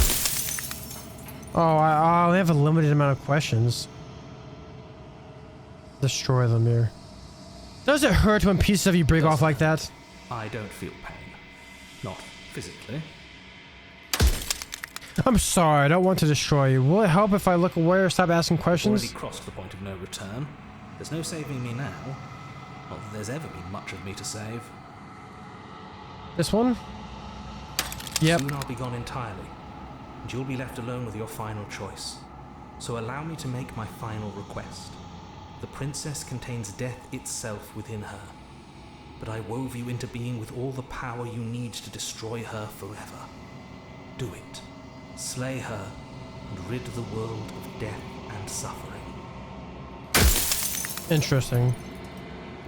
Oh, I only have a limited amount of questions. Destroy the mirror. Does it hurt when pieces of you break off like that? I don't feel pain. Not physically. I'm sorry, I don't want to destroy you. Will it help if I look away or stop asking I've questions? already crossed the point of no return. There's no saving me now. Not that there's ever been much of me to save. This one? Yep. Soon I'll be gone entirely, and you'll be left alone with your final choice. So allow me to make my final request. The princess contains death itself within her, but I wove you into being with all the power you need to destroy her forever. Do it. Slay her, and rid the world of death and suffering. Interesting.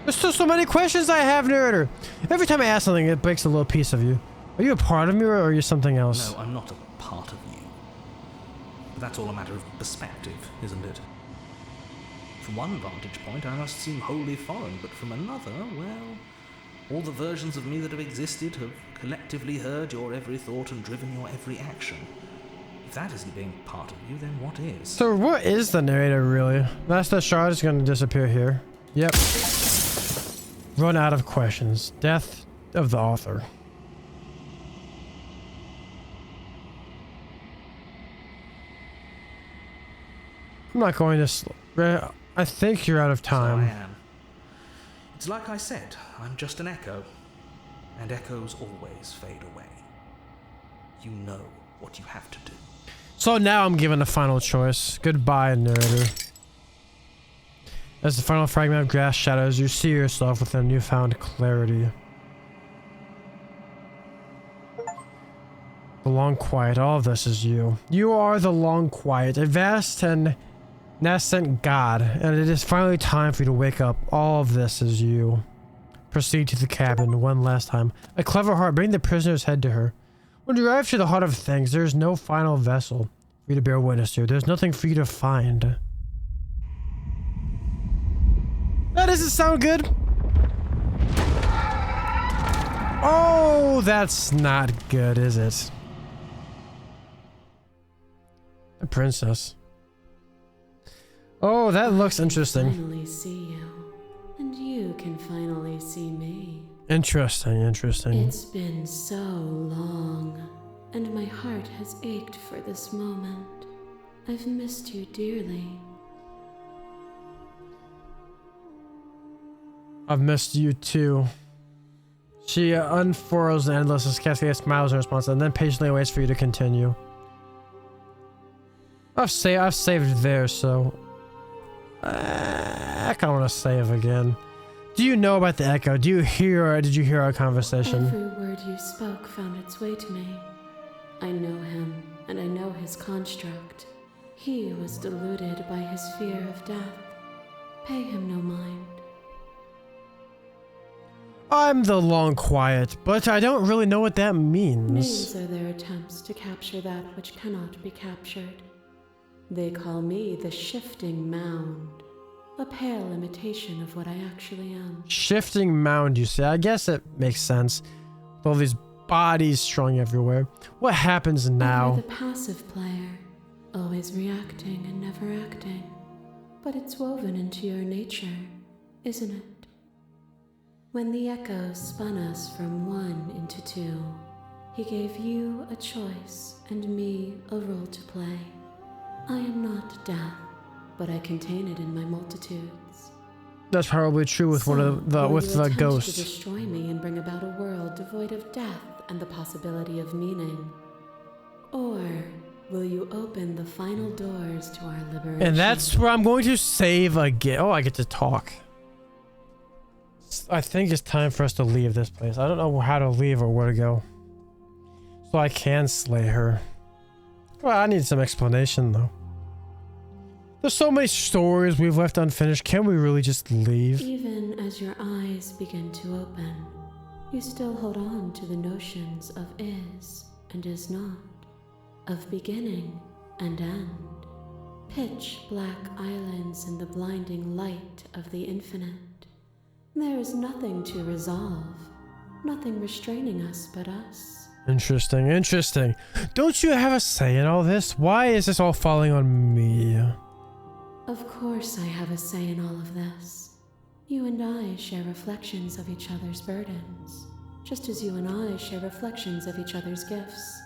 There's still so many questions I have, Narrator. Every time I ask something, it breaks a little piece of you. Are you a part of me, or are you something else? No, I'm not a part of you. But that's all a matter of perspective, isn't it? From one vantage point, I must seem wholly foreign, but from another, well, all the versions of me that have existed have collectively heard your every thought and driven your every action. If that isn't being part of you, then what is? So what is the narrator, really? Master Shard is going to disappear here. Yep. Run out of questions. Death of the author. I'm not going to... I think you're out of time. So I am. It's like I said, I'm just an echo. And echoes always fade away. You know what you have to do. So now I'm given a final choice. Goodbye, narrator. As the final fragment of grass shadows, you see yourself with a newfound clarity. The long quiet, all of this is you. You are the long quiet, a vast and nascent god, and it is finally time for you to wake up. All of this is you. Proceed to the cabin one last time. A clever heart, bring the prisoner's head to her. When you arrive to the heart of things, there is no final vessel for you to bear witness to. There's nothing for you to find. That doesn't sound good. Oh, that's not good, is it? The princess. Oh, that looks interesting. Finally see you, and you can finally see me. Interesting, interesting. It's been so long, and my heart has ached for this moment. I've missed you dearly. I've missed you too. She unfurls the endless cascade of smiles in response, and then patiently waits for you to continue. I've saved there, so I kind of want to save again. Do you know about the echo? Do you hear, or did you hear our conversation? Every word you spoke found its way to me. I know him, and I know his construct. He was deluded by his fear of death. Pay him no mind. I'm the long quiet, but I don't really know what that means. Names are their attempts to capture that which cannot be captured. They call me the shifting mound, a pale imitation of what I actually am. Shifting mound, you say? I guess it makes sense. With all these bodies strung everywhere. What happens now? You're the passive player, always reacting and never acting. But it's woven into your nature, isn't it? When the echo spun us from one into two, he gave you a choice and me a role to play. I am not death, but I contain it in my multitudes. That's probably true with one of the will ghosts. to destroy me and bring about a world devoid of death and the possibility of meaning? Or will you open the final doors to our liberation? And that's where I'm going to save again. Oh, I get to talk. I think it's time for us to leave this place. I don't know how to leave or where to go. So I can slay her. Well, I need some explanation though. There's so many stories we've left unfinished. Can we really just leave? Even as your eyes begin to open, you still hold on to the notions of is and is not, of beginning and end. Pitch black islands in the blinding light of the infinite. There is nothing to resolve, nothing restraining us but us. Interesting, interesting. Don't you have a say in all this? Why is this all falling on me? Of course I have a say in all of this. You and I share reflections of each other's burdens, just as you and I share reflections of each other's gifts.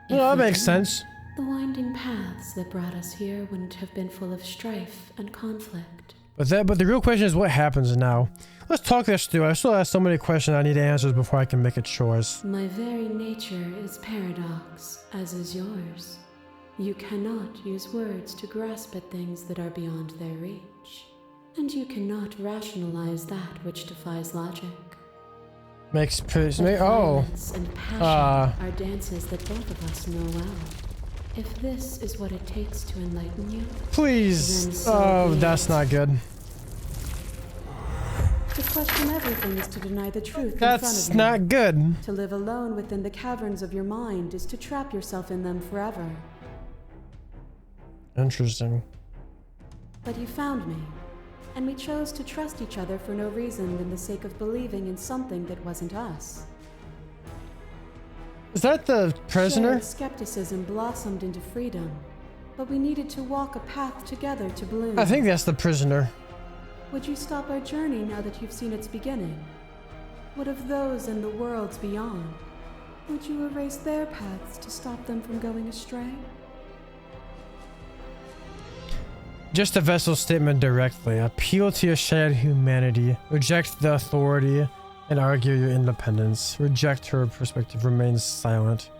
Well, that makes sense. The winding paths that brought us here wouldn't have been full of strife and conflict. But the real question is what happens now. Let's talk this through. I still have so many questions I need answers before I can make a choice. My very nature is paradox, as is yours. You cannot use words to grasp at things that are beyond their reach. And you cannot rationalize that which defies logic. Makes But violence and passion are dances that both of us know well. If this is what it takes to enlighten you, please. then so Oh, be that's it. not good. To question everything is to deny the truth in That's front of you. not good. To live alone within the caverns of your mind is to trap yourself in them forever. Interesting. But you found me, and we chose to trust each other for no reason than the sake of believing in something that wasn't us. Is that the prisoner? Shared skepticism blossomed into freedom, but we needed to walk a path together to bloom. I think that's the prisoner. Would you stop our journey now that you've seen its beginning? What of those in the worlds beyond? Would you erase their paths to stop them from going astray? Just the vessel's statement directly. Appeal to your shared humanity. Reject the authority and argue your independence. Reject her perspective. Remain silent.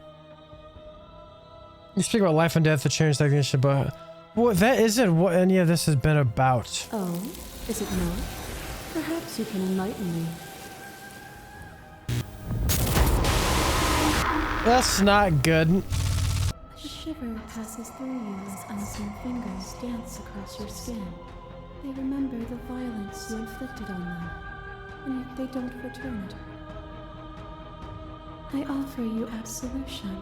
You speak about life and death, the change, stagnation, but that isn't what any of this has been about. Oh, is it not? Perhaps you can enlighten me. That's not good. A shiver passes through you as unseen fingers dance across your skin. They remember the violence you inflicted on them, and yet they don't return it. I offer you absolution,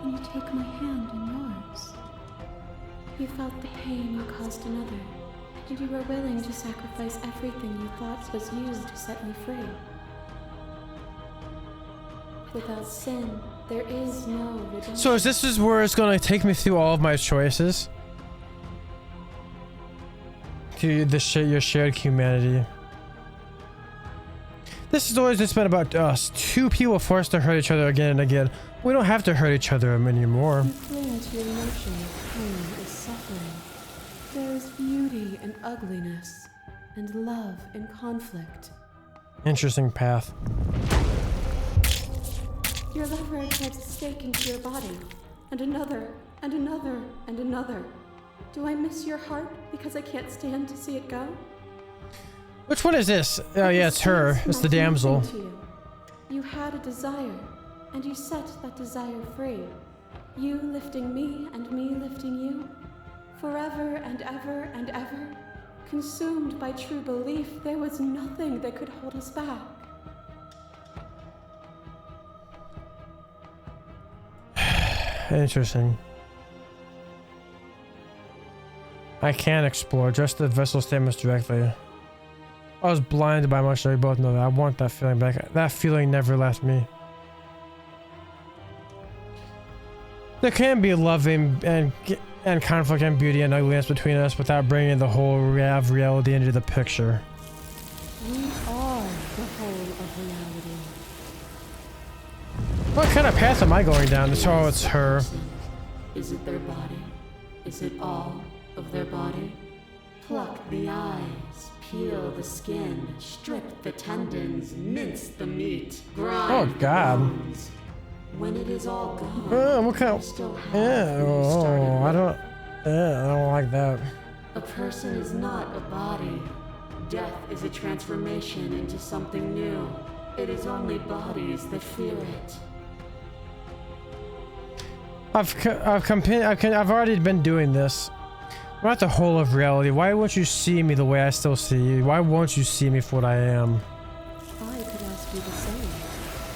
and you take my hand in yours. You felt the pain you caused another, and you were willing to sacrifice everything you thought was used to set me free. Without sin, there is no redemption. So is this where it's going to take me through all of my choices? To your shared humanity. This has always just been about us. Two people forced to hurt each other again and again. We don't have to hurt each other anymore. You cling to your notion of pain is suffering. There is beauty in ugliness, and love in conflict. Interesting path. Your lover drives a stake into your body, and another, and another, and another. Do I miss your heart because I can't stand to see it go? Which one is this? Oh yeah, it's her. It's the damsel. To you. You had a desire, and you set that desire free. You lifting me and me lifting you. Forever and ever and ever. Consumed by true belief, there was nothing that could hold us back. Interesting. I can't explore, just the vessel statements directly. I was blinded by much, we both know that. I want that feeling back. That feeling never left me. There can be loving and conflict and beauty and ugliness between us without bringing the whole of reality into the picture. We are the whole of reality. What kind of path am I going down? Oh, it's her. Is it their body? Is it all of their body? Pluck the eyes, peel the skin, strip the tendons, mince the meat, grind Oh, God. the bones. When it is all gone, What kind you of... still have Yeah, what you started I with. don't... Yeah, I don't like that. A person is not a body. Death is a transformation into something new. It is only bodies that fear it. I've already been doing this. I'm not the whole of reality. Why won't you see me the way I still see you? Why won't you see me for what I am? I could ask you the same.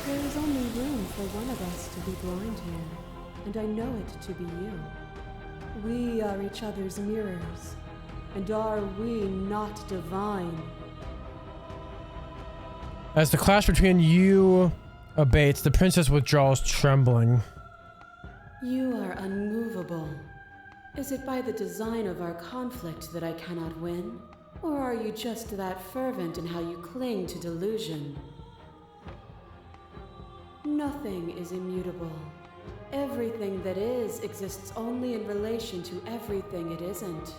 There is only room for one of us to be blind here, and I know it to be you. We are each other's mirrors, and are we not divine? As the clash between you abates, the princess withdraws, trembling. You are unmovable. Is it by the design of our conflict that I cannot win? Or are you just that fervent in how you cling to delusion? Nothing is immutable. Everything that is exists only in relation to everything it isn't.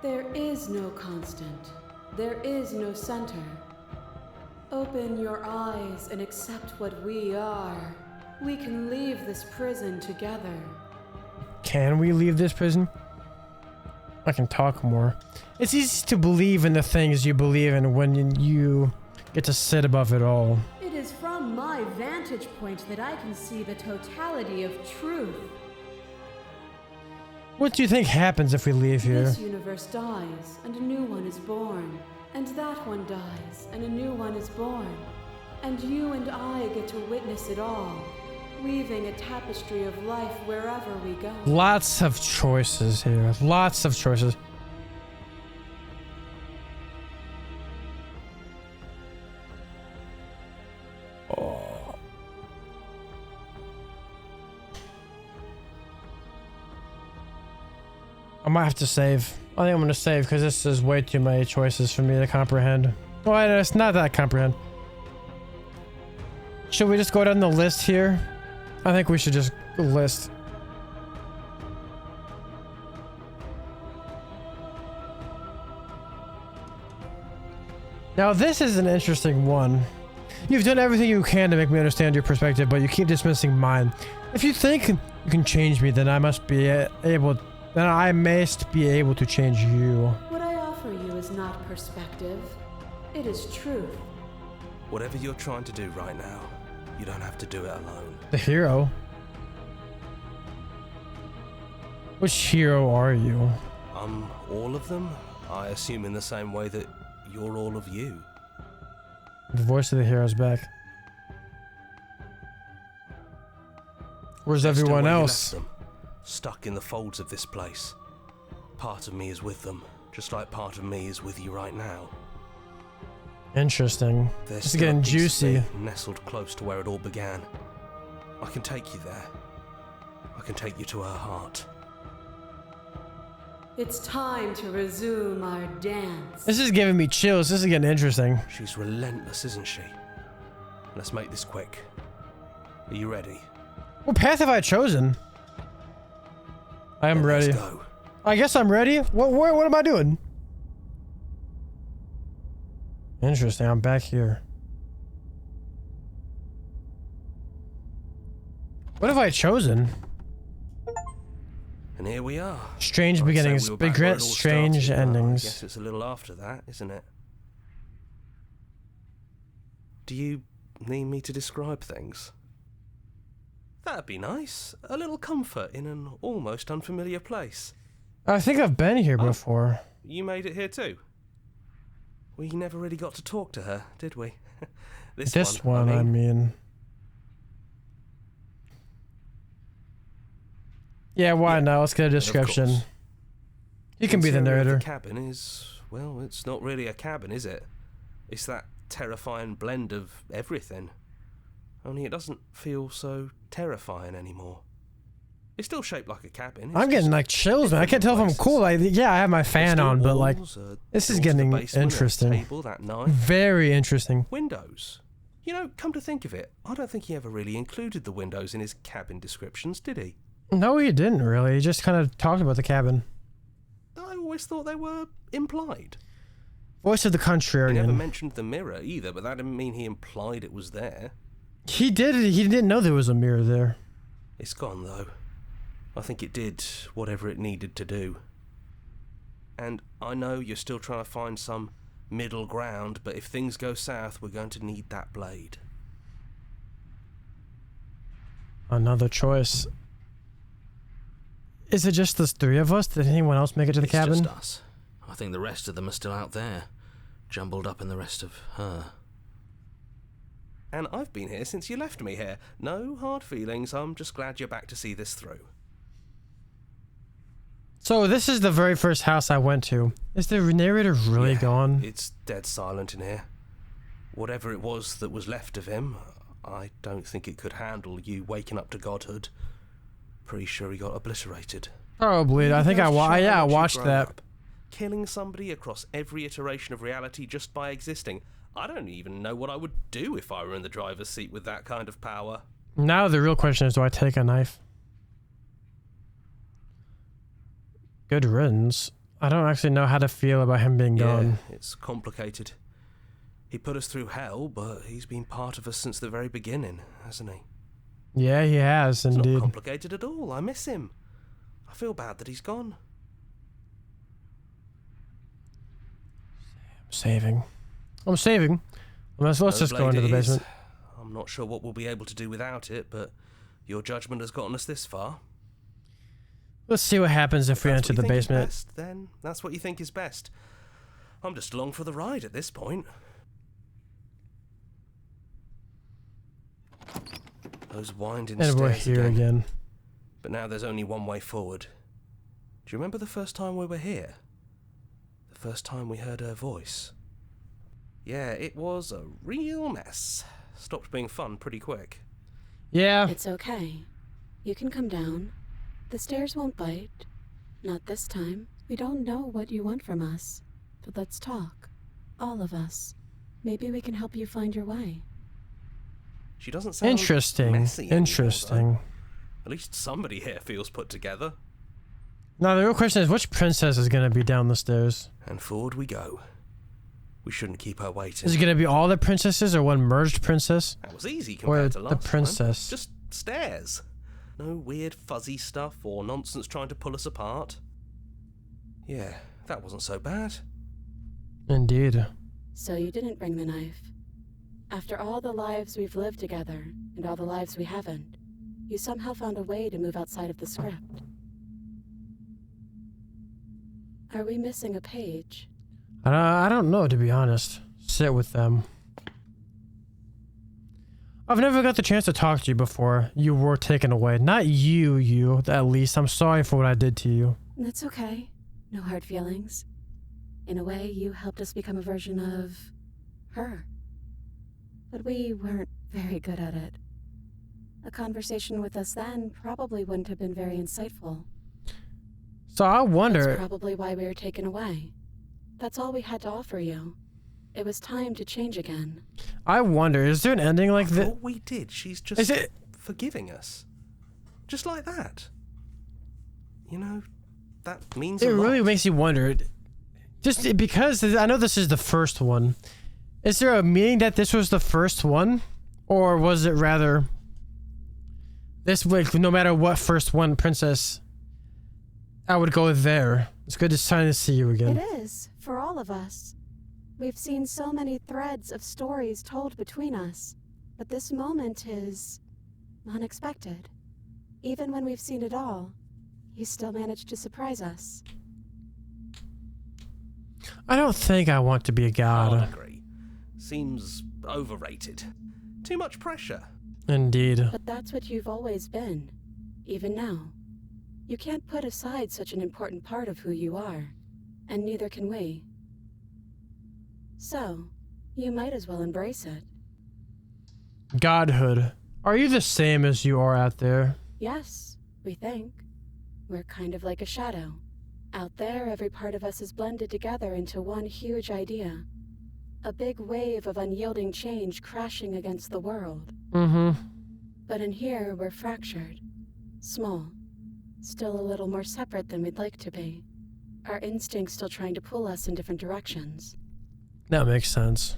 There is no constant. There is no center. Open your eyes and accept what we are. We can leave this prison together. Can we leave this prison? I can talk more. It's easy to believe in the things you believe in when you get to sit above it all. It is from my vantage point that I can see the totality of truth. What do you think happens if we leave here? This universe dies, and a new one is born. And that one dies, and a new one is born. And you and I get to witness it all, weaving a tapestry of life wherever we go. Lots of choices here. Lots of choices. Oh. I might have to save. I think I'm gonna save because this is way too many choices for me to comprehend. Well, it's not that comprehend. Should we just go down the list here? I think we should just list. Now this is an interesting one. You've done everything you can to make me understand your perspective, but you keep dismissing mine. If you think you can change me, then I must be able to change you. What I offer you is not perspective. It is truth. Whatever you're trying to do right now, you don't have to do it alone. The hero? Which hero are you? All of them? I assume in the same way that you're all of you. The voice of the hero's back. Where's Just everyone where you else? left them, stuck in the folds of this place. Part of me is with them, just like part of me is with you right now. Interesting. They're It's still getting a piece of juicy. me nestled close to where it all began. I can take you there. I can take you to her heart. It's time to resume our dance. This is giving me chills. This is getting interesting. She's relentless, isn't she? Let's make this quick. Are you ready? What path have I chosen? I am Then ready. Let's go. I guess I'm ready. What am I doing? Interesting. I'm back here. What have I chosen? And here we are. Strange I'd say beginnings, we were back where regret it all strange started. I endings. guess it's a little after that, isn't it? Do you need me to describe things? That'd be nice. A little comfort in an almost unfamiliar place. I think I've been here Oh. before. You made it here too? We never really got to talk to her, did we? This one, I mean. Yeah, why not? Let's get a of description. course. You can be the interior of narrator. The cabin is, well, it's not really a cabin, is it? It's that terrifying blend of everything. Only it doesn't feel so terrifying anymore. It's still shaped like a cabin. I'm getting like chills, man. I can't tell if I'm cool. Like, yeah, I have my fan on, but like, this is getting interesting. Table, that knife, Very interesting. windows. You know, come to think of it, I don't think he ever really included the windows in his cabin descriptions, did he? No, he didn't really. He just kind of talked about the cabin. I always thought they were implied. Voice of the He never contrarian. mentioned the mirror either, but that didn't mean he implied it was there. He did. He didn't know there was a mirror there. It's gone though. I think it did whatever it needed to do. And I know you're still trying to find some middle ground, but if things go south, we're going to need that blade. Another choice. Is it just the three of us? Did anyone else make it to the It's cabin? just us. I think the rest of them are still out there, jumbled up in the rest of her. And I've been here since you left me here. No hard feelings, I'm just glad you're back to see this through. So this is the very first house I went to. Is the narrator really Yeah, gone? It's dead silent in here. Whatever it was that was left of him, I don't think it could handle you waking up to godhood. Pretty sure he got obliterated. Probably. I think I watched that. Up. Killing somebody across every iteration of reality just by existing. I don't even know what I would do if I were in the driver's seat with that kind of power. Now the real question is, do I take a knife? Good riddance. I don't actually know how to feel about him being gone. It's complicated. He put us through hell, but he's been part of us since the very beginning, hasn't he? Yeah, he has, It's indeed. not complicated at all. I miss him. I feel bad that he's gone. I'm saving. Let's just go into the basement. I'm not sure what we'll be able to do without it, but your judgment has gotten us this far. Let's see what happens if we That's enter what the you think is basement. best, then that's what you think is best. I'm just along for the ride at this point. Those winding And stairs we're here again. But now there's only one way forward. Do you remember the first time we were here? The first time we heard her voice? Yeah, it was a real mess. Stopped being fun pretty quick. Yeah. It's okay. You can come down. The stairs won't bite. Not this time. We don't know what you want from us. But let's talk. All of us. Maybe we can help you find your way. She doesn't sound Interesting. messy anymore, Interesting. though. At least somebody here feels put together. Now the real question is, which princess is gonna be down the stairs? And forward we go. We shouldn't keep her waiting. Is it gonna be all the princesses or one merged princess? That was easy Or compared to the last princess? time. Just stairs. No weird fuzzy stuff or nonsense trying to pull us apart. Yeah, that wasn't so bad. Indeed. So you didn't bring the knife. After all the lives we've lived together, and all the lives we haven't, you somehow found a way to move outside of the script. Are we missing a page? I don't know, to be honest. Sit with them. I've never got the chance to talk to you before. You were taken away. Not you, at least. I'm sorry for what I did to you. That's okay. No hard feelings. In a way, you helped us become a version of her. But we weren't very good at it. A conversation with us then probably wouldn't have been very insightful. So I wonder... That's probably why we were taken away. That's all we had to offer you. It was time to change again. I wonder, is there an ending like that? What we did, she's just Is it... forgiving us. Just like that. You know, that means It a lot. really makes you wonder. Just because I know this is the first one. Is there a meaning that this was the first one? Or was it rather... This, like, no matter what first one, princess, I would go there. It's good to see you again. It is, for all of us. We've seen so many threads of stories told between us, but this moment is unexpected. Even when we've seen it all, you still managed to surprise us. I don't think I want to be a I god. agree. Seems overrated. Too much pressure. Indeed. But that's what you've always been, even now. You can't put aside such an important part of who you are, and neither can we. So, you might as well embrace it. Godhood. Are you the same as you are out there? Yes, we think. We're kind of like a shadow. Out there, every part of us is blended together into one huge idea. A big wave of unyielding change crashing against the world. Mm-hmm. But in here, we're fractured. Small. Still a little more separate than we'd like to be. Our instincts still trying to pull us in different directions. That makes sense.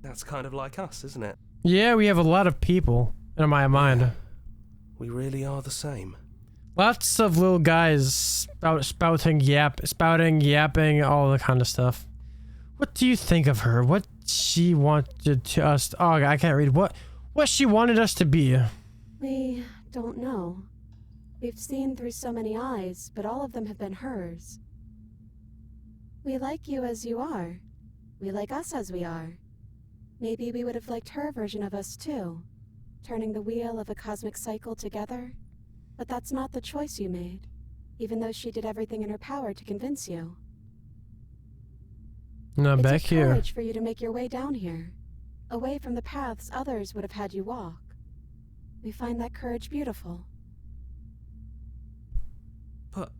That's kind of like us, isn't it? Yeah, we have a lot of people in my mind. We really are the same. Lots of little guys spouting, yapping, all the kind of stuff. What do you think of her? What she wanted to us... Oh, I can't read. What she wanted us to be. We don't know. We've seen through so many eyes, but all of them have been hers. We like you as you are. We like us as we are. Maybe we would have liked her version of us too, turning the wheel of a cosmic cycle together. But that's not the choice you made, even though she did everything in her power to convince you. No, It back took here. courage for you to make your way down here, away from the paths others would have had you walk. We find that courage beautiful. But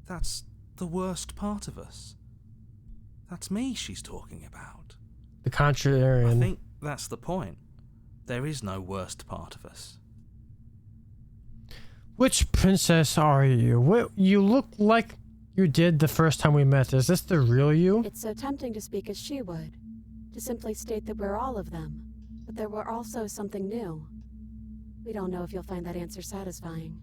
that's the worst part of us. That's me she's talking about. The contrarian. I think that's the point. There is no worst part of us. Which princess are you? What, you look like you did the first time we met. Is this the real you? It's so tempting to speak as she would, to simply state that we're all of them, but there were also something new. We don't know if you'll find that answer satisfying.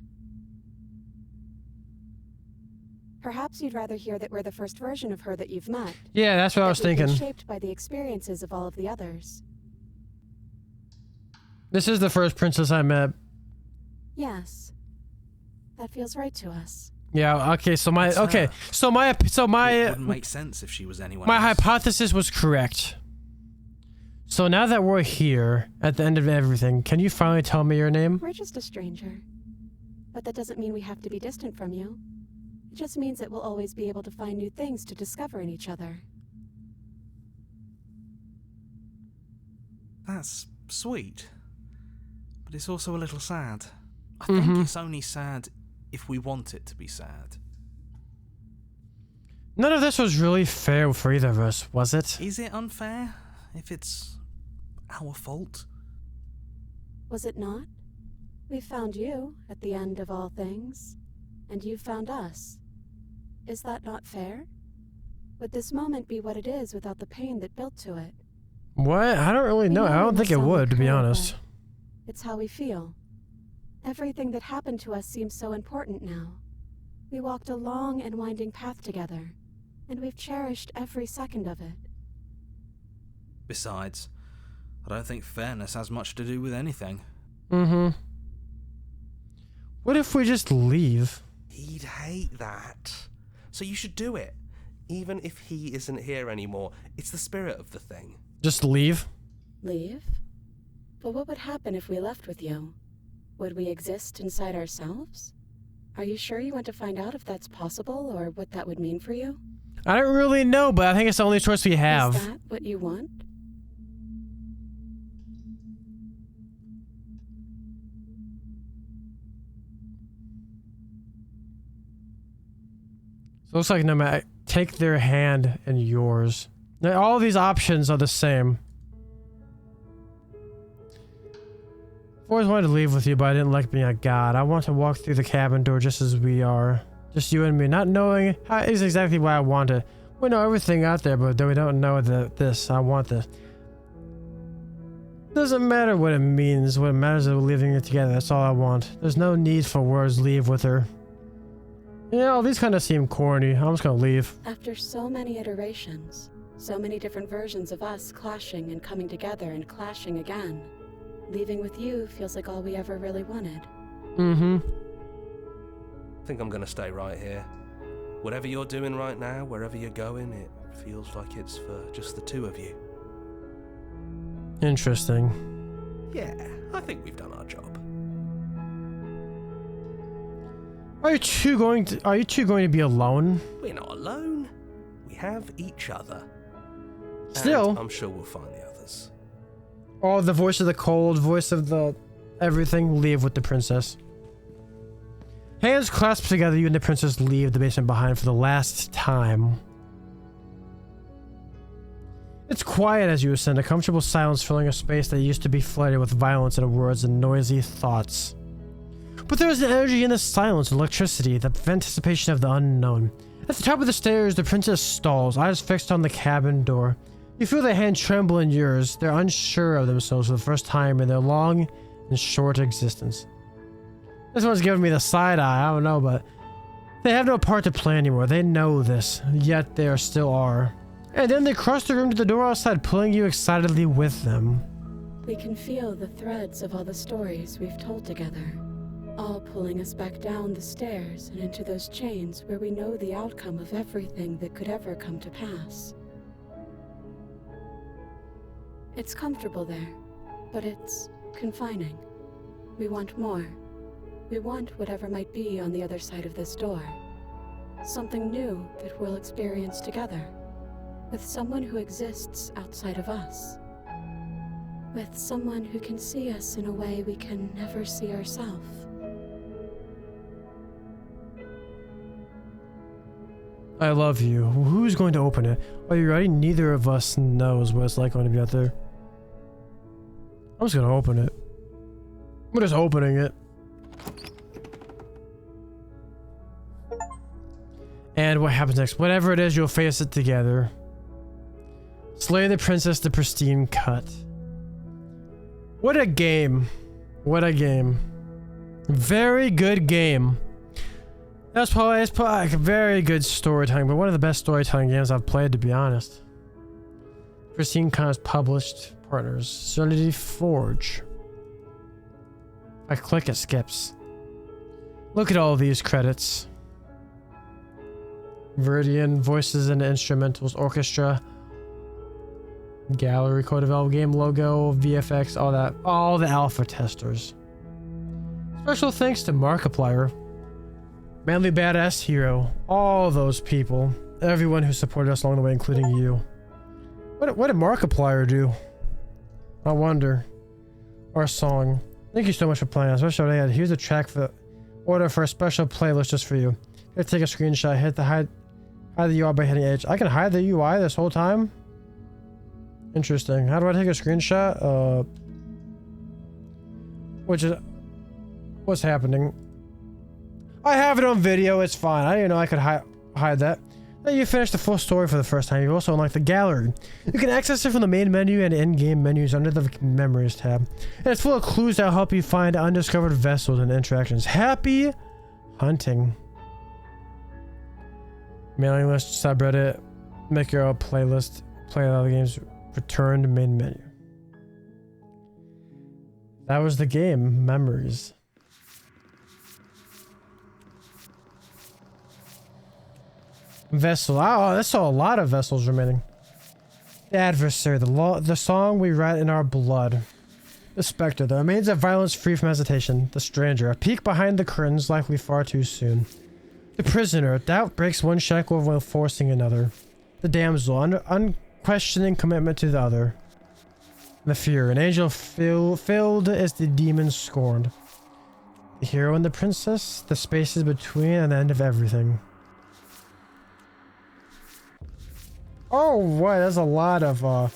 Perhaps you'd rather hear that we're the first version of her that you've met. Yeah, that's what I was that we've been thinking. shaped by the experiences of all of the others. This is the first princess I met. Yes. That feels right to us. Yeah, okay, so my, It's okay, her. so It my, wouldn't make sense if she was anyone my else. hypothesis was correct. So now that we're here, at the end of everything, can you finally tell me your name? We're just a stranger. But that doesn't mean we have to be distant from you. It just means that we'll always be able to find new things to discover in each other. That's sweet. But it's also a little sad. I think it's only sad if we want it to be sad. None of this was really fair for either of us, was it? Is it unfair if it's our fault? Was it not? We found you at the end of all things, and you found us. Is that not fair? Would this moment be what it is without the pain that built to it? What? I don't really know. I don't think it would, to be honest. It's how we feel. Everything that happened to us seems so important now. We walked a long and winding path together, and we've cherished every second of it. Besides, I don't think fairness has much to do with anything. What if we just leave? He'd hate that. So you should do it. Even if he isn't here anymore, it's the spirit of the thing. Just leave? Leave? But what would happen if we left with you? Would we exist inside ourselves? Are you sure you want to find out if that's possible, or what that would mean for you? I don't really know, but I think it's the only choice we have. Is that what you want? So it looks like no matter, take their hand and yours. Now, all of these options are the same. I've always wanted to leave with you, but I didn't like being a god. I want to walk through the cabin door just as we are. Just you and me, not knowing how is exactly what I want to. We know everything out there, but we don't know this. I want this. Doesn't matter what it means. What matters is we're living it together. That's all I want. There's no need for words. Leave with her. You know, these kind of seem corny. I'm just gonna leave. After so many iterations, so many different versions of us clashing and coming together and clashing again, leaving with you feels like all we ever really wanted. I think I'm gonna stay right here. Whatever you're doing right now, wherever you're going, it feels like it's for just the two of you. Interesting. Yeah, I think we've done our job. Are you two going to be alone? We're not alone. We have each other. Still. And I'm sure we'll find the others. Oh, the voice of the cold, voice of the everything. Leave with the princess. Hands clasped together, you and the princess leave the basement behind for the last time. It's quiet as you ascend, a comfortable silence filling a space that used to be flooded with violence and words and noisy thoughts. But there is an energy in the silence, electricity, the anticipation of the unknown. At the top of the stairs, the princess stalls, eyes fixed on the cabin door. You feel their hand tremble in yours. They're unsure of themselves for the first time in their long and short existence. This one's giving me the side eye, I don't know, but they have no part to play anymore. They know this, yet they still are. And then they cross the room to the door outside, pulling you excitedly with them. We can feel the threads of all the stories we've told together, all pulling us back down the stairs and into those chains where we know the outcome of everything that could ever come to pass. It's comfortable there, but it's confining. We want more. We want whatever might be on the other side of this door. Something new that we'll experience together. With someone who exists outside of us. With someone who can see us in a way we can never see ourselves. I love you. Who's going to open it? Are you ready? Neither of us knows what it's like going to be out there. I'm just going to open it. I'm just opening it. And what happens next? Whatever it is, you'll face it together. Slay the princess, the pristine cut. What a game. What a game. Very good game. It's probably like a very good storytelling, but one of the best storytelling games I've played, to be honest. Pristine Cut published partners. Serenity Forge. If I click, it skips. Look at all these credits. Viridian, voices and instrumentals, orchestra, gallery, co-developed game logo, VFX, all that, all the alpha testers. Special thanks to Markiplier, Manly Badass Hero, all those people, everyone who supported us along the way, including you. What did Markiplier do? I wonder. Our song. Thank you so much for playing us. Here's a track for order for a special playlist just for you. Here, take a screenshot. Hit the hide the UI by hitting H. I can hide the UI this whole time? Interesting. How do I take a screenshot? What's happening? I have it on video. It's fine. I didn't know I could hide that. Now you finished the full story for the first time. You also unlocked the gallery. You can access it from the main menu and in-game menus under the Memories tab. And it's full of clues that will help you find undiscovered vessels and interactions. Happy hunting. Mailing list, subreddit, make your own playlist, play other games, return to main menu. That was the game, Memories. Vessel. Oh, that's a lot of vessels remaining. The adversary, the song we write in our blood. The specter, the remains of violence free from hesitation. The stranger, a peek behind the curtains, likely far too soon. The prisoner, doubt breaks one shackle while forcing another. The damsel, unquestioning commitment to the other. The fear, an angel filled as the demon scorned. The hero and the princess, the spaces between and the end of everything. Oh, wow, there's a lot of,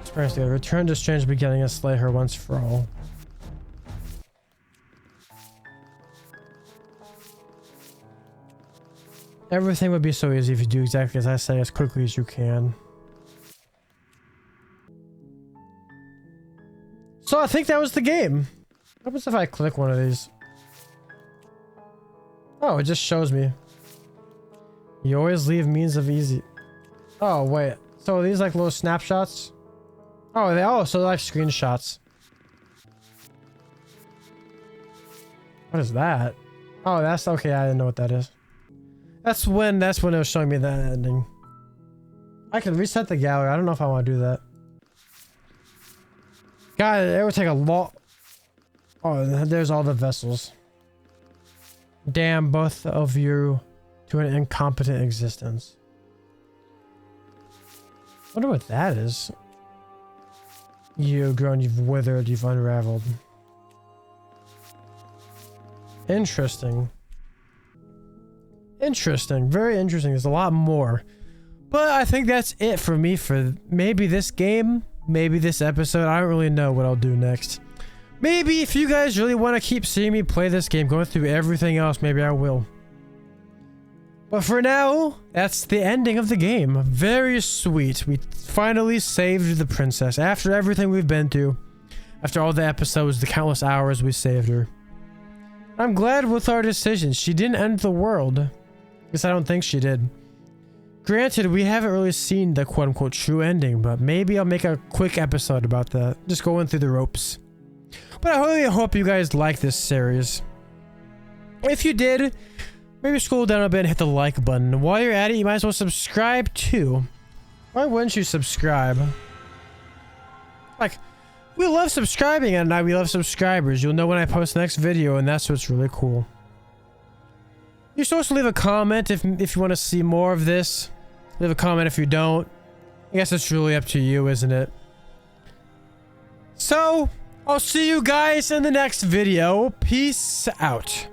experience together. Return to strange beginning and slay her once for all. Everything would be so easy if you do exactly as I say as quickly as you can. So I think that was the game. What happens if I click one of these? Oh, it just shows me. You always leave means of easy. Oh, wait. So are these like little snapshots? Oh, so they're like screenshots. What is that? Oh, that's okay. I didn't know what that is. That's when it was showing me that ending. I can reset the gallery. I don't know if I want to do that. God, it would take a lot. Oh, there's all the vessels. Damn both of you to an incompetent existence. Wonder what that is. You've grown, you've withered, you've unraveled. Interesting. Interesting. Very interesting. There's a lot more. But I think that's it for me for maybe this game, maybe this episode. I don't really know what I'll do next. Maybe if you guys really want to keep seeing me play this game, going through everything else, maybe I will. But for now, that's the ending of the game. Very sweet. We finally saved the princess after everything we've been through. After all the episodes, the countless hours we saved her. I'm glad with our decision. She didn't end the world. Guess I don't think she did. Granted, we haven't really seen the quote-unquote true ending, but maybe I'll make a quick episode about that. Just going through the ropes. But I really hope you guys like this series. If you did, maybe scroll down a bit and hit the like button. While you're at it, you might as well subscribe too. Why wouldn't you subscribe? Like, we love subscribing and we love subscribers. You'll know when I post the next video, and that's what's really cool. You should also leave a comment if you want to see more of this. Leave a comment if you don't. I guess it's really up to you, isn't it? So, I'll see you guys in the next video. Peace out.